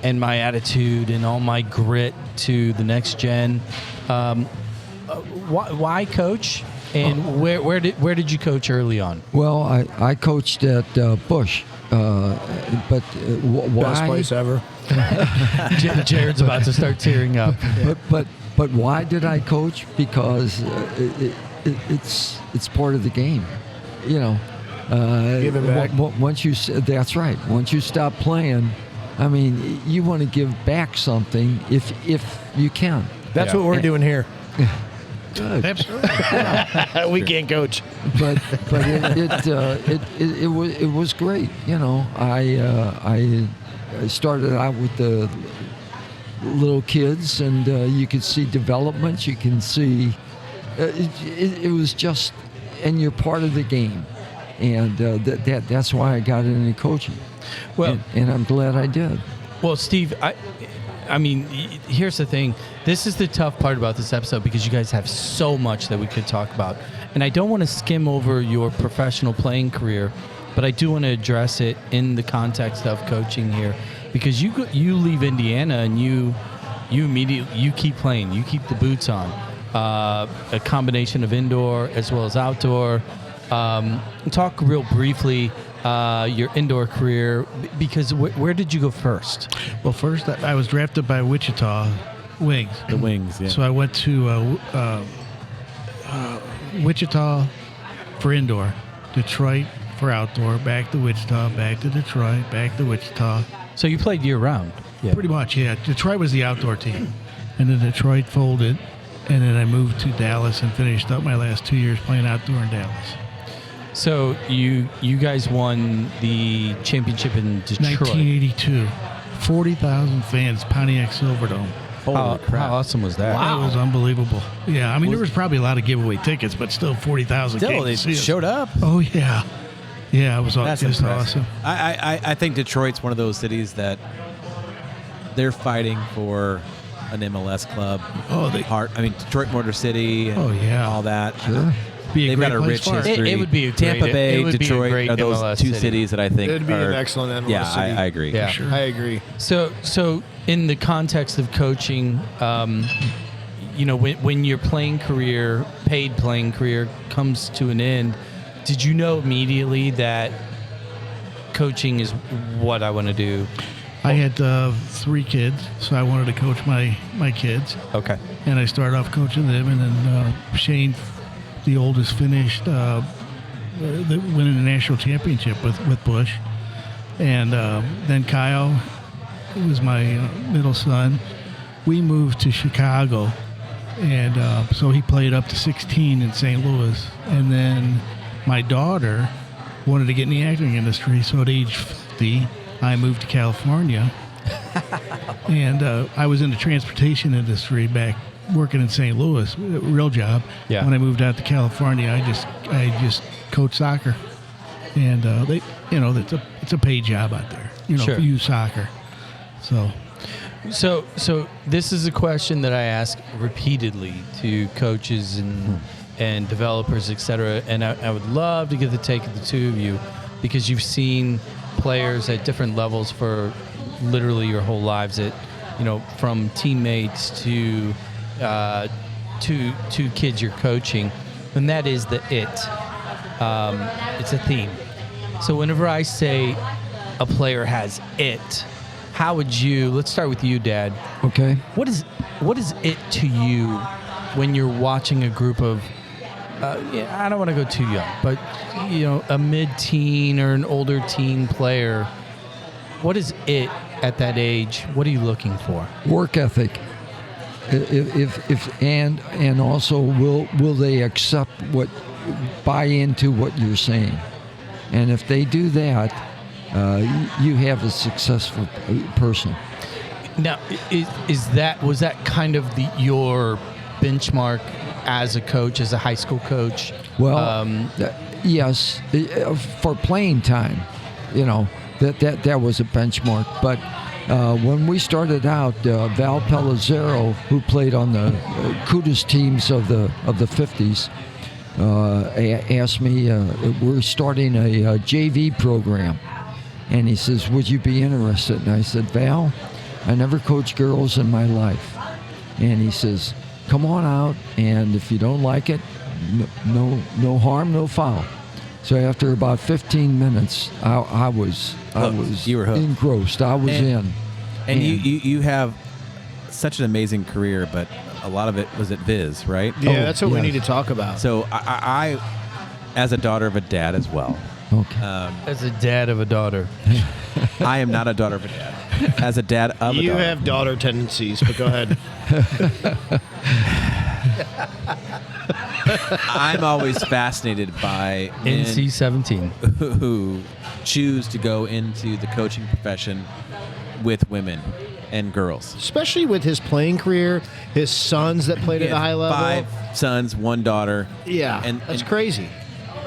and my attitude and all my grit to the next gen. Why coach? And where did you coach early on? Well, I coached at Bush, but why? Best place ever. Jared's about to start tearing up. But why did I coach? Because it's part of the game, Give it back. Once you that's right. Once you stop playing, I mean, you want to give back something if you can. That's what we're doing here. Good. Absolutely. We can't coach. But it was great. I started out with the little kids, and you could see development. You can see it was just, and you're part of the game, and that's why I got into coaching. Well, and I'm glad I did. Well, Steve, I mean, here's the thing. This is the tough part about this episode, because you guys have so much that we could talk about. And I don't want to skim over your professional playing career, but I do want to address it in the context of coaching here, because you leave Indiana and you immediately keep playing. You keep the boots on. A combination of indoor as well as outdoor. Talk real briefly your indoor career, because where did you go first? Well, first I was drafted by Wichita Wings. The Wings, yeah. So I went to Wichita for indoor, Detroit for outdoor, back to Wichita, back to Detroit, back to Wichita. So you played year round? Yeah. Pretty much, yeah. Detroit was the outdoor team. And then Detroit folded, and then I moved to Dallas and finished up my last 2 years playing outdoor in Dallas. So you guys won the championship in Detroit. 1982. 40,000 fans, Pontiac Silverdome. How awesome was that? Wow. That was unbelievable. Yeah, I mean, there was probably a lot of giveaway tickets, but still 40,000 Still, came they to see us. showed up. Oh, yeah. Yeah, it was That's just impressive. awesome. I think Detroit's one of those cities that they're fighting for an MLS club. Oh, Detroit Motor City. And Oh, yeah. all that. Sure. Be a They've great got a place rich for it. history. It would be a Tampa great- Bay, it would be a Detroit great are those MLS two city. cities that I think It'd be are, an excellent MLS Yeah, city. I agree. Yeah. Sure. I agree. So in the context of coaching, when your paid playing career comes to an end, did you know immediately that coaching is what I want to do? I had 3 kids, so I wanted to coach my kids. Okay. And I started off coaching them, and then Shane, the oldest, finished winning the national championship with Bush. And then Kyle, who was my middle son, we moved to Chicago. And so he played up to 16 in St. Louis. And then my daughter wanted to get in the acting industry, so at age 50, I moved to California. And I was in the transportation industry back working in St. Louis, a real job. Yeah. When I moved out to California, I just coached soccer. And it's a paid job out there, Sure. for youth soccer. So this is a question that I ask repeatedly to coaches and developers, etc. And I would love to get the take of the two of you, because you've seen players at different levels for literally your whole lives, from teammates to kids you're coaching, and that is the it. It's a theme. So whenever I say a player has it, how would you? Let's start with you, Dad. Okay. What is it to you when you're watching a group of? I don't want to go too young, but a mid-teen or an older teen player. What is it at that age? What are you looking for? Work ethic. If and also will they accept buy into what you're saying, and if they do that, you have a successful person. Now, was that kind of your benchmark as a coach, as a high school coach? Well, yes, for playing time, that was a benchmark. But when we started out, Val Pellizzero, who played on the Kudas teams of the 50s, asked me, we're starting a JV program. And he says, would you be interested? And I said, Val, I never coached girls in my life. And he says, come on out, and if you don't like it, no harm, no foul. So after about 15 minutes, I was you were hooked. engrossed. I was in. And you have such an amazing career, but a lot of it was at Viz, right? Yeah, that's what we need to talk about. So I, as a daughter of a dad as well. Okay. As a dad of a daughter. I am not a daughter of a dad. As a dad of a daughter. You have daughter tendencies, but go ahead. I'm always fascinated by men NC-17 who choose to go into the coaching profession with women and girls. Especially with his playing career, his sons that played at a high level. 5 sons, 1 daughter. Yeah, that's crazy.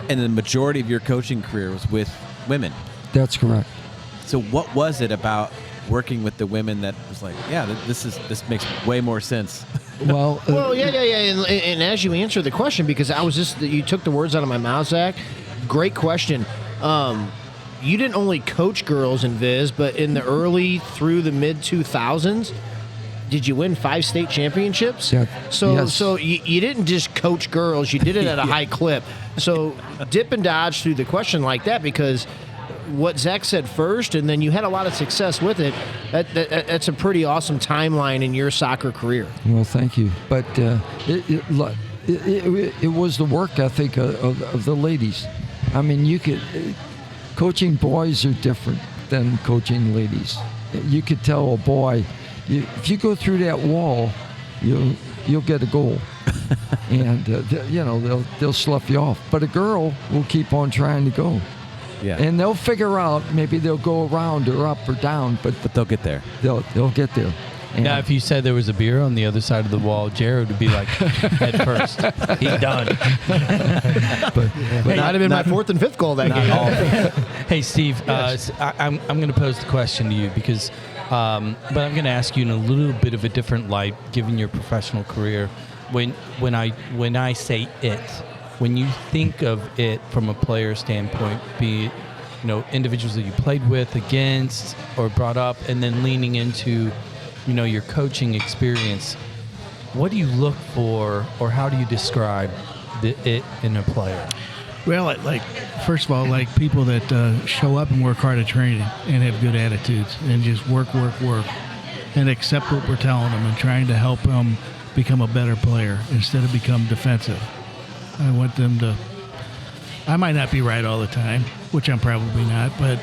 And the majority of your coaching career was with women. That's correct. So what was it about working with the women that was like, yeah, this makes way more sense? Well, yeah. And as you answer the question, because you took the words out of my mouth, Zach. Great question. You didn't only coach girls in Viz, but in the early through the mid 2000s, did you win 5 state championships? Yeah, yes. So you didn't just coach girls; you did it at a high clip. So dip and dodge through the question like that, because what Zach said first, and then you had a lot of success with it. That's a pretty awesome timeline in your soccer career. Well, thank you. But it was the work ethic of the ladies. I mean, coaching boys are different than coaching ladies. You could tell a boy, if you go through that wall, you'll get a goal. And they'll slough you off. But a girl will keep on trying to go. Yeah. And they'll figure out, maybe they'll go around or up or down, but they'll get there. They'll get there. And now, if you said there was a beer on the other side of the wall, Jared would be like, head first. He's done. But might have been my 4th and 5th goal that game. Hey, Steve, yes. I'm going to pose the question to you because, but I'm going to ask you in a little bit of a different light, given your professional career. When I say it, when you think of it from a player standpoint, be it individuals that you played with, against, or brought up, and then leaning into your coaching experience, what do you look for, or how do you describe it in a player? Well, like first of all, like people that show up and work hard at training and have good attitudes and just work, and accept what we're telling them and trying to help them become a better player instead of become defensive. I want them to. I might not be right all the time, which I'm probably not, but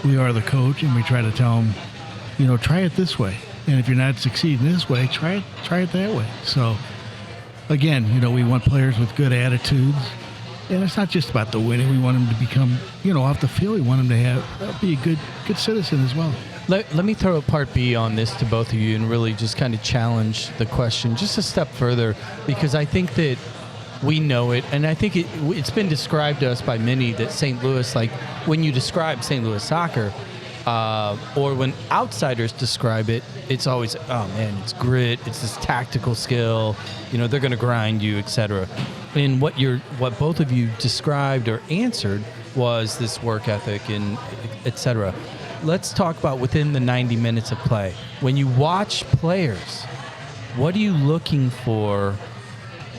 we are the coach, and we try to tell them, try it this way, and if you're not succeeding this way, try it that way. So, again, we want players with good attitudes. And it's not just about the winning. We want them to become, off the field. We want them to be a good citizen as well. Let me throw a part B on this to both of you and really just kind of challenge the question just a step further, because I think that we know it, and I think it's been described to us by many that St. Louis, like when you describe St. Louis soccer, or when outsiders describe it, it's always, oh man, it's grit, it's this tactical skill, they're going to grind you, etc. And what both of you described or answered was this work ethic and etc. Let's talk about within the 90 minutes of play. When you watch players, what are you looking for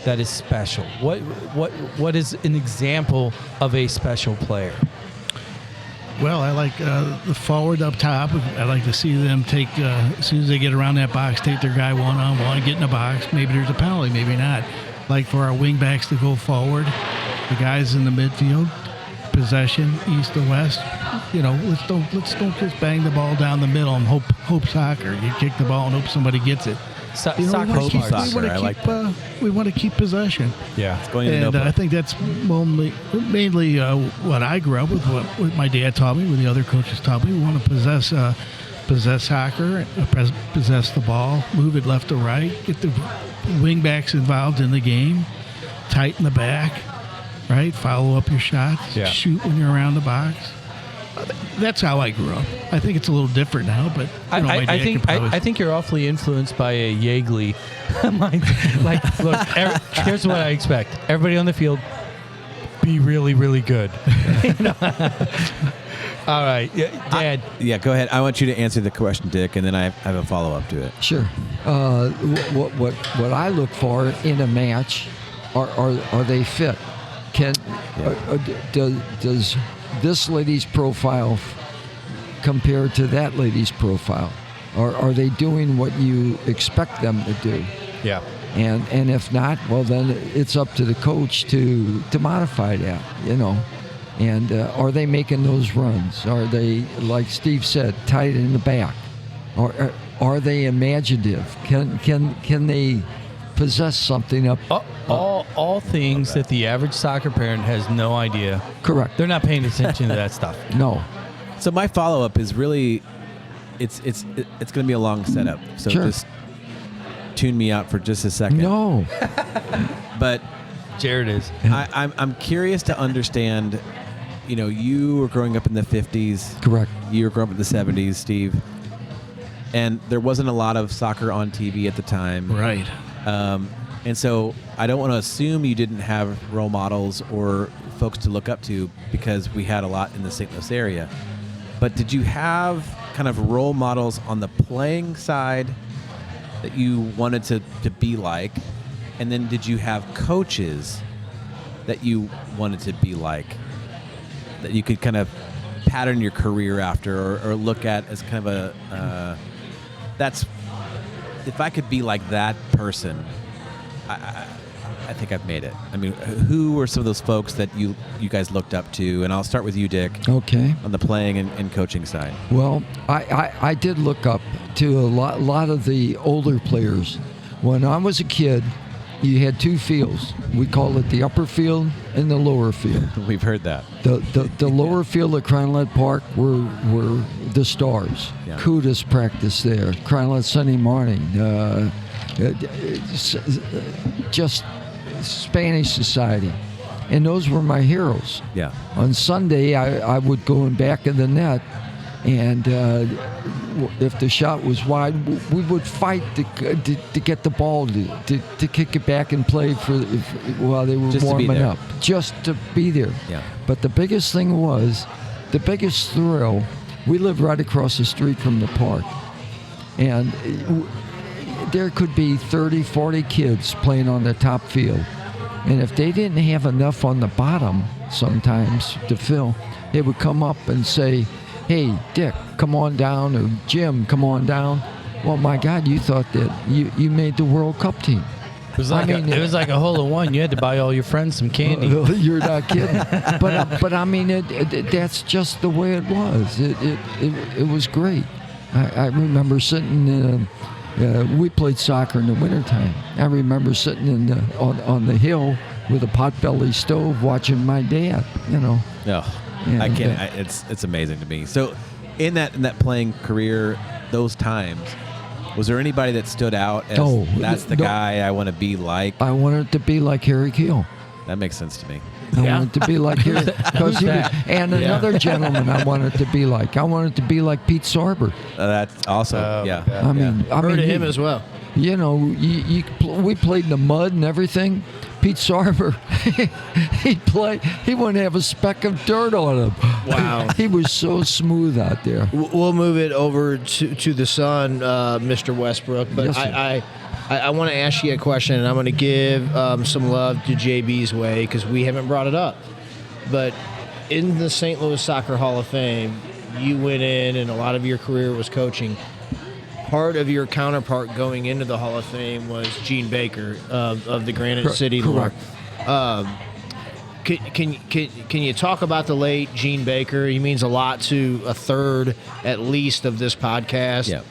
that is special? What is an example of a special player? Well, I like the forward up top. I like to see them take, as soon as they get around that box, take their guy one-on-one, get in the box. Maybe there's a penalty, maybe not. Like for our wingbacks to go forward, the guys in the midfield, possession, east to west. Let's don't just bang the ball down the middle and hope soccer. You kick the ball and hope somebody gets it. We want to keep possession. Yeah, it's going and I think that's mainly what I grew up with. What my dad taught me, what the other coaches taught me. We want to possess soccer, possess the ball, move it left to right, get the wingbacks involved in the game, tighten the back, right? Follow up your shots, shoot when you're around the box. That's how I grew up. I think it's a little different now, but I think you're awfully influenced by a Yeagley. Look, here's what I expect: everybody on the field, be really, really good. All right, Dad. Go ahead. I want you to answer the question, Dick, and then I have a follow-up to it. Sure. What I look for in a match are they fit? Does this lady's profile compare to that lady's profile? Are they doing what you expect them to do? Yeah. And if not, well, then it's up to the coach to modify that, And are they making those runs? Are they, like Steve said, tight in the back? Or are they imaginative? Can they possess something up? All things that the average soccer parent has no idea. Correct. They're not paying attention to that stuff. No. So my follow-up is really, it's going to be a long setup. So just tune me out for just a second. No. But Jared is. I'm curious to understand. You were growing up in the 50s. Correct. You were growing up in the 70s, Steve. And there wasn't a lot of soccer on TV at the time. Right. And so I don't want to assume you didn't have role models or folks to look up to, because we had a lot in the St. Louis area. But did you have kind of role models on the playing side that you wanted to be like? And then did you have coaches that you wanted to be like, that you could kind of pattern your career after or look at as kind of that's, if I could be like that person, I think I've made it. I mean, who were some of those folks that you guys looked up to? And I'll start with you, Dick. Okay. On the playing and coaching side. Well, I did look up to a lot of the older players. When I was a kid, you had two fields. We call it the upper field and the lower field. We've heard that. The lower field at Crownlet Park were the stars. Yeah. Kudas practiced there. Crownlet Sunday morning. Just Spanish society. And those were my heroes. Yeah. On Sunday, I would go in back of the net, and if the shot was wide, we would fight to get the ball to kick it back and play while they were just warming up. Just to be there. Yeah. But the biggest thing was, the biggest thrill, we lived right across the street from the park. And there could be 30, 40 kids playing on the top field. And if they didn't have enough on the bottom sometimes to fill, they would come up and say, hey, Dick, come on down, or Jim, come on down. Well, my God, you thought that you made the World Cup team. It was like a hole in one. You had to buy all your friends some candy. You're not kidding. But I mean, that's just the way it was. It was great. I remember sitting. We played soccer in the wintertime. I remember sitting on the hill with a potbelly stove watching my dad. No, I can't. It's amazing to me. So, in that playing career, those times, was there anybody that stood out as that's the guy I want to be like? I wanted to be like Harry Keel. That makes sense to me. I wanted to be like Harry. Another gentleman I wanted to be like. I wanted to be like Pete Sarber. That's awesome. I mean, heard of him as well. You know, we played in the mud and everything. Pete Sarber, he wouldn't have a speck of dirt on him. Wow. He was so smooth out there. We'll move it over to the son, Mr. Westbrook. But Yes, I want to ask you a question, and I'm going to give some love to JB's way because we haven't brought it up. But in the St. Louis Soccer Hall of Fame, you went in, and a lot of your career was coaching. Part of your counterpart going into the Hall of Fame was Gene Baker of the Granite City. Correct. Can you talk about the late Gene Baker? He means a lot to a third, at least, of this podcast. Yeah.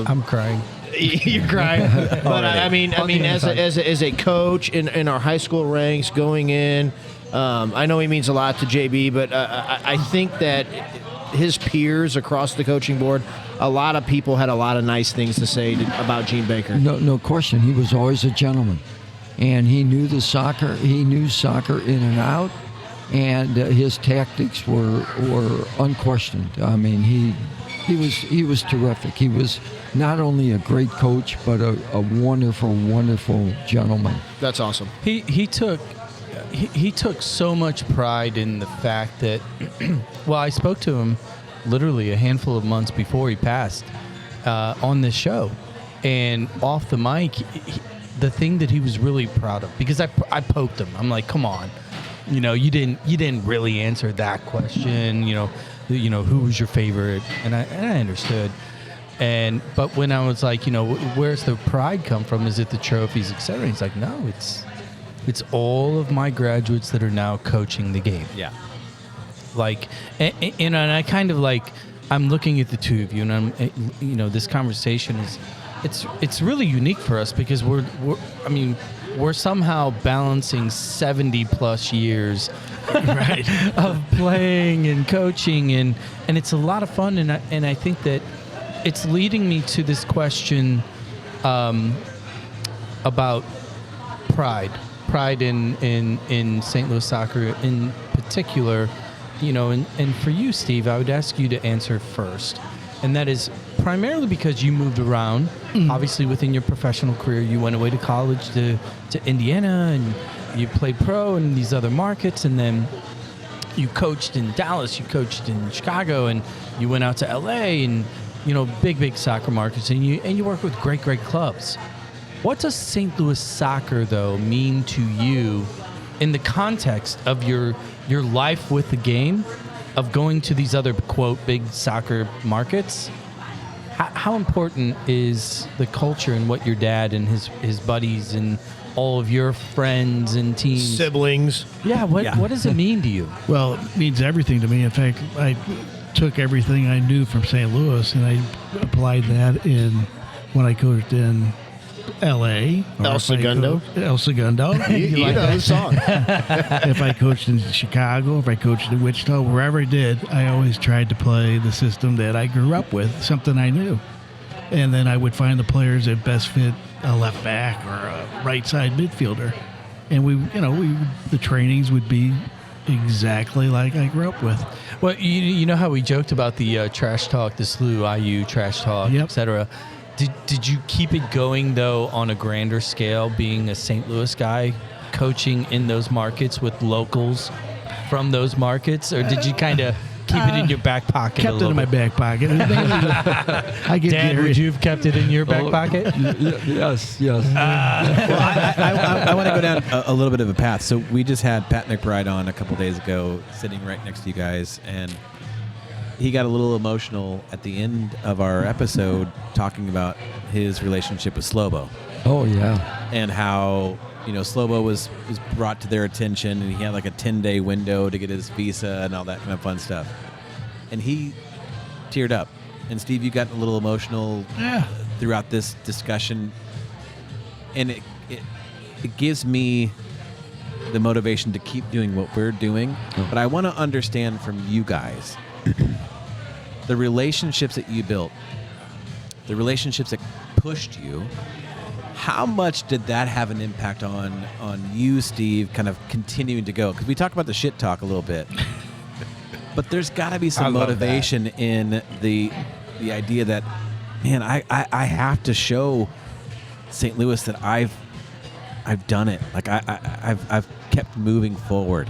I'm crying. You're crying, but I mean, as a coach in our high school ranks going in, I know he means a lot to JB, but I think that his peers across the coaching board, a lot of people had a lot of nice things to say about Gene Baker. No question. He was always a gentleman, and he knew the soccer. He knew soccer in and out, and his tactics were unquestioned. I mean, he was terrific. He was not only a great coach, but a wonderful, wonderful gentleman. That's awesome. He took so much pride in the fact that, well, I spoke to him literally a handful of months before he passed on this show, and off the mic, the thing that he was really proud of, because I poked him. I'm like, come on, you didn't really answer that question. Who was your favorite? And I understood. But when I was like, where's the pride come from? Is it the trophies, etc.? He's like, no, it's all of my graduates that are now coaching the game. Yeah. Like, and I kind of like, I'm looking at the two of you, and I'm, this conversation it's really unique for us because we're somehow balancing 70 plus years of playing and coaching, and it's a lot of fun, and I think that it's leading me to this question about pride in St. Louis soccer in particular, and for you, Steve, I would ask you to answer first, and that is primarily because you moved around. Obviously, within your professional career, you went away to college to Indiana, and you played pro in these other markets, and then you coached in Dallas, you coached in Chicago, and you went out to LA, and big soccer markets, and you work with great clubs. What does St. Louis soccer, though, mean to you in the context of your life with the game, of going to these other, quote, big soccer markets? How important is the culture and what your dad and his buddies and all of your friends and teams, siblings? Yeah, what does it mean to you? Well, it means everything to me. In fact, I took everything I knew from St. Louis and I applied that when I coached in L.A. El Segundo. El Segundo. You know the song. If I coached in Chicago, if I coached in Wichita, wherever I did, I always tried to play the system that I grew up with, something I knew. And then I would find the players that best fit a left back or a right side midfielder. And the trainings would be exactly like I grew up with. Well, you know how we joked about the trash talk, the SLU, IU trash talk, etc. Did you keep it going, though, on a grander scale, being a St. Louis guy, coaching in those markets with locals from those markets? Or did you kind of keep it in your back pocket. Kept it in my back pocket. I get Dad, Gary. would you have kept it in your back pocket? Yes. Well, I want to go down a little bit of a path. So we just had Pat McBride on a couple days ago, sitting right next to you guys, and he got a little emotional at the end of our episode talking about his relationship with Slobo. Oh, yeah. And how, Slobo was brought to their attention, and he had like a 10-day window to get his visa and all that kind of fun stuff. And he teared up. And Steve, you got a little emotional throughout this discussion. And it gives me the motivation to keep doing what we're doing. But I want to understand from you guys the relationships that you built, the relationships that pushed you. How much did that have an impact on you, Steve, kind of continuing to go? Because we talked about the shit talk a little bit. But there's got to be some motivation in the idea that, man, I have to show St. Louis that I've done it. Like I've kept moving forward.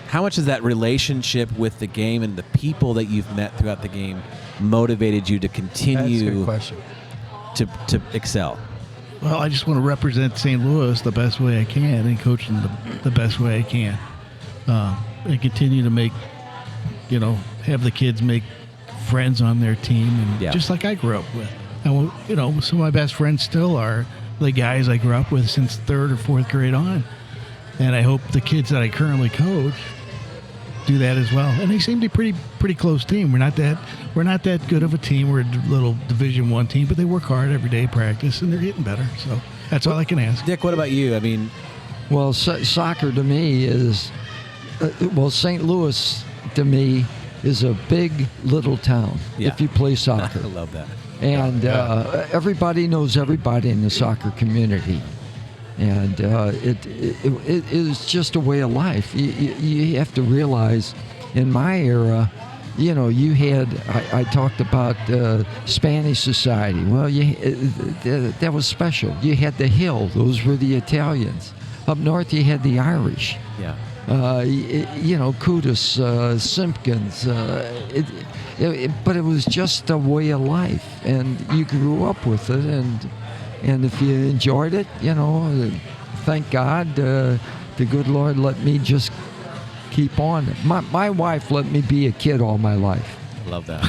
How much has that relationship with the game and the people that you've met throughout the game motivated you to continue to excel? Well, I just want to represent St. Louis the best way I can and coach them the best way I can. And continue to make, have the kids make friends on their team, and just like I grew up with. And, some of my best friends still are the guys I grew up with since 3rd or 4th grade on. And I hope the kids that I currently coach do that as well. And they seem to be pretty close team. We're not that good of a team. We're a little Division I team, but they work hard every day, practice, and they're getting better. So that's all I can ask. Dick, what about you? I mean, well, soccer to me is St. Louis to me is a big little town. If you play soccer. I love that. And everybody knows everybody in the soccer community. And it is just a way of life. You have to realize, in my era, you had, I talked about Spanish society. Well, that was special. You had the Hill. Those were the Italians. Up north, you had the Irish. Yeah. Kudus, Simpkins. But it was just a way of life. And you grew up with it. And if you enjoyed it, thank God, the good Lord let me just keep on. My wife let me be a kid all my life. Love that.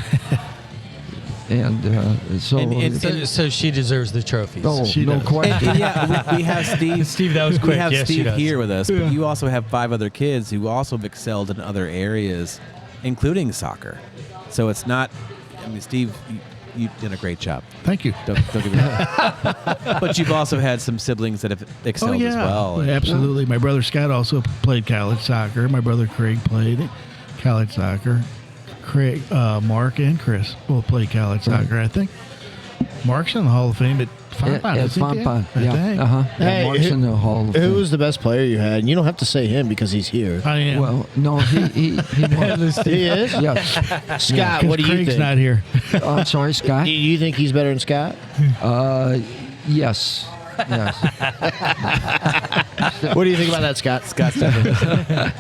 And so she deserves the trophies. Oh, no question. We have Steve. Steve, that was quick. We have Yes, Steve here with us, but you also have 5 other kids who also have excelled in other areas, including soccer. So it's not. I mean, Steve, you've done a great job. Thank you. Don't get me wrong. But you've also had some siblings that have excelled as well. Absolutely. My brother Scott also played college soccer. My brother Craig played college soccer. Mark and Chris both played college soccer. I think Mark's in the Hall of Fame at Fonpon. Hey, Mark's in the Hall of Fame. Who was the best player you had? And you don't have to say him because he's here. I am. Well, no, he was. He is? Yes. Scott, what do you Craig's think? not here. I'm sorry, Scott? Do you think he's better than Scott? Yes. What do you think about that, Scott? Scott's definitely.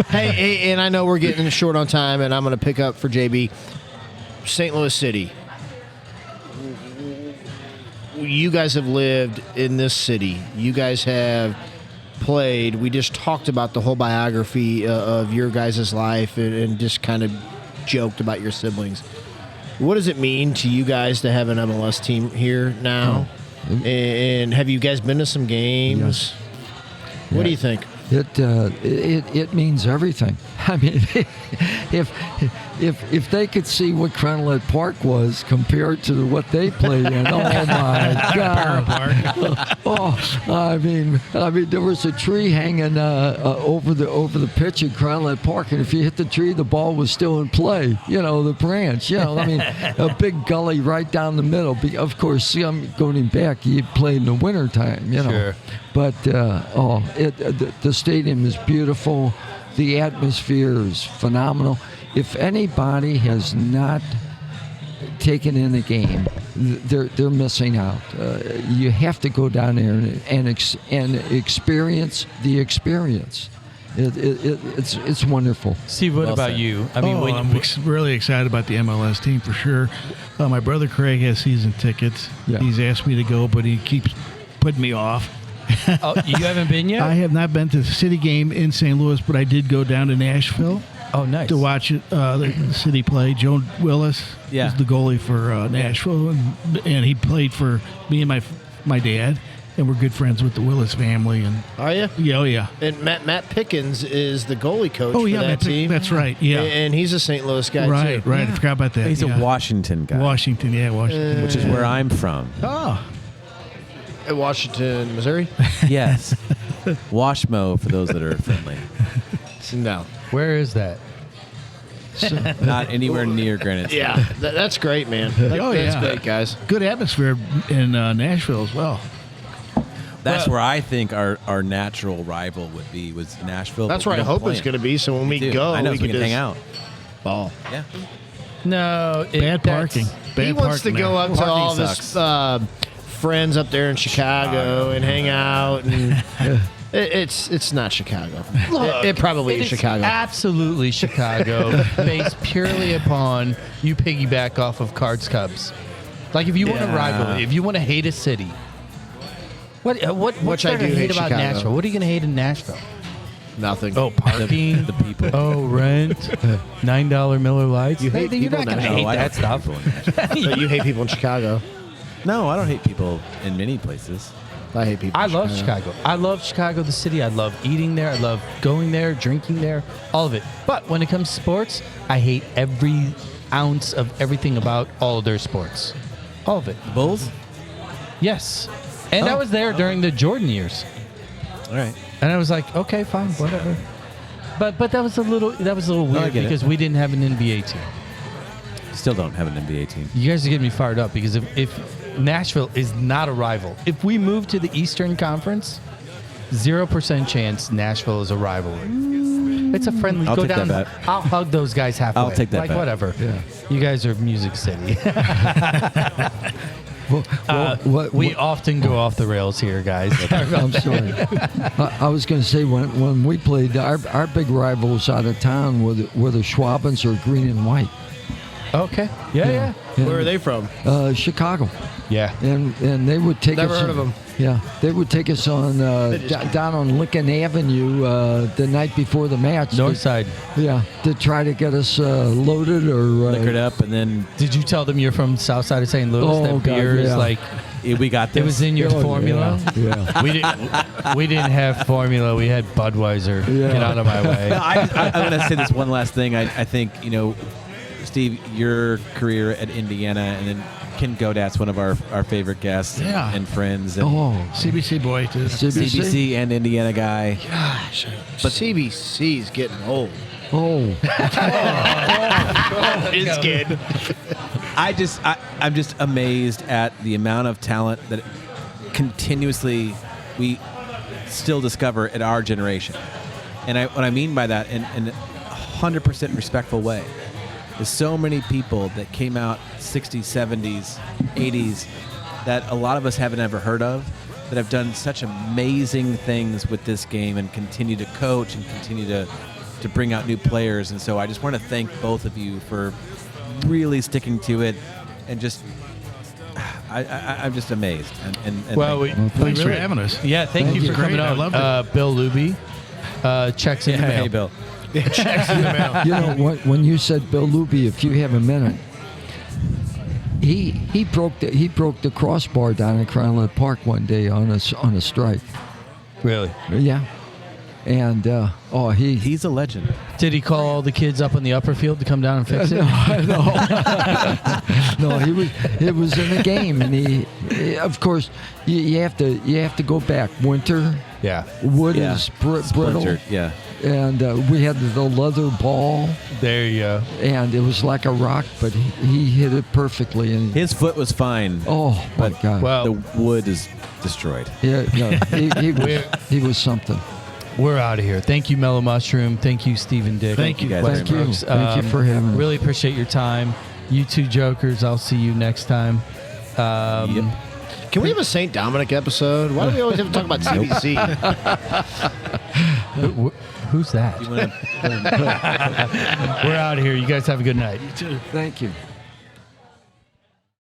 Hey, and I know we're getting short on time, and I'm going to pick up for JB. St. Louis City. You guys have lived in this city. You guys have played. We just talked about the whole biography of your guys' life and just kind of joked about your siblings. What does it mean to you guys to have an MLS team here now? And have you guys been to some games? Yes. What do you think? It means everything. I mean, if they could see what Crenlet Park was compared to what they played in, oh my God! I mean, there was a tree hanging over the pitch at Crenlet Park, and if you hit the tree, the ball was still in play. The branch. I mean, a big gully right down the middle. Of course, going back, you played in the wintertime. Sure. But the stadium is beautiful. The atmosphere is phenomenal. If anybody has not taken in the game, they're missing out. You have to go down there and experience the experience. It's wonderful. Steve, what about you? I mean, I'm really excited about the MLS team for sure. My brother Craig has season tickets. Yeah. He's asked me to go, but he keeps putting me off. You haven't been yet? I have not been to the City game in St. Louis, but I did go down to Nashville. Oh, nice. To watch it, the City play. Joe Willis is the goalie for Nashville, and he played for me and my dad, and we're good friends with the Willis family. And are you? Yeah, oh yeah. And Matt Pickens is the goalie coach for that Matt team. That's right. Yeah, and he's a St. Louis guy right, too. Right, I forgot about that. He's a Washington guy. Washington, which is where I'm from. Oh. At Washington, Missouri? Yes. Washmo for those that are friendly. No. Where is that? Not anywhere near Granite State. Yeah, that's great, man. That's great, guys. Good atmosphere in Nashville as well. That's where I think our natural rival would be, was Nashville. That's where I hope it's going to be. So when we go, I know, we so we can can hang out. Ball. Yeah. No, bad parking. He wants to go up to all sucks. his friends up there in Chicago and hang out, and it's not Chicago. Look, it probably is Chicago. Absolutely Chicago, based purely upon you piggyback off of Cards Cubs. Like if you want to rival, if you want to hate a city, what's there to hate about Chicago. Nashville? What are you going to hate in Nashville? Nothing. Oh, parking, the people. Oh, rent, $9 Miller Lights. You hate You're people not going to in hate Nashville. that stuff. But you hate people in Chicago. No, I don't hate people in many places. I hate people. I love Chicago. I love Chicago, the city. I love eating there. I love going there, drinking there, all of it. But when it comes to sports, I hate every ounce of everything about all of their sports. All of it. The Bulls? Yes. And I was there during the Jordan years. All right. And I was like, okay, fine, whatever. But that was a little weird because we didn't have an NBA team. Still don't have an NBA team. You guys are getting me fired up because if Nashville is not a rival. If we move to the Eastern Conference, 0% chance Nashville is a rivalry. It's a friendly. I'll go take down. that bet. I'll hug those guys halfway. I'll take that like bet. Whatever. Yeah. You guys are Music City. We often go off the rails here, guys. I'm sorry. I was going to say when we played, our big rivals out of town were the Schwabens or Green and White. Okay. Yeah. Where are they from? Chicago. Yeah. And they would take Never us. heard of them. Yeah, they would take us on down on Lincoln Avenue the night before the match. North side. Yeah, to try to get us loaded or liquored up, and then. Did you tell them you're from South Side of St. Louis? That beer is like. We got this. It was in your formula. Yeah. We didn't have formula. We had Budweiser. Yeah. Get out of my way. No, I'm going to say this one last thing. I think, Steve, your career at Indiana, and then Ken Godat's one of our favorite guests and friends. And CBC boy, too. CBC and Indiana guy. Gosh, but CBC's getting old. It's good. I'm just amazed at the amount of talent that continuously we still discover at our generation. And what I mean by that in a 100% respectful way is so many people that came out 60s, 70s, 80s that a lot of us haven't ever heard of, that have done such amazing things with this game and continue to coach and continue to bring out new players. And so I just want to thank both of you for really sticking to it and just I'm just amazed. And Thanks for having us. Yeah, thank you for coming out. I loved it. Bill Luby, checks in the mail. Hey, Bill. Checks in the mail. You know, when you said Bill Luby, if you have a minute, he broke the crossbar down at Crownland Park one day on a strike. Really? Yeah. And he's a legend. Did he call all the kids up on the upper field to come down and fix it? No, it was in the game, and he of course you have to go back. Winter, wood is brittle, and we had the leather ball. There you go. And it was like a rock, but he hit it perfectly. And his foot was fine. Oh my God! Well, the wood is destroyed. Yeah, no, he was something. We're out of here. Thank you, Mellow Mushroom. Thank you, Stephen Dick. Thank you guys. Thank you. Thank you for having us. Really appreciate your time. You two jokers, I'll see you next time. Can we have a St. Dominic episode? Why do we always have to talk about CBC? Who's that? We're out of here. You guys have a good night. You too. Thank you.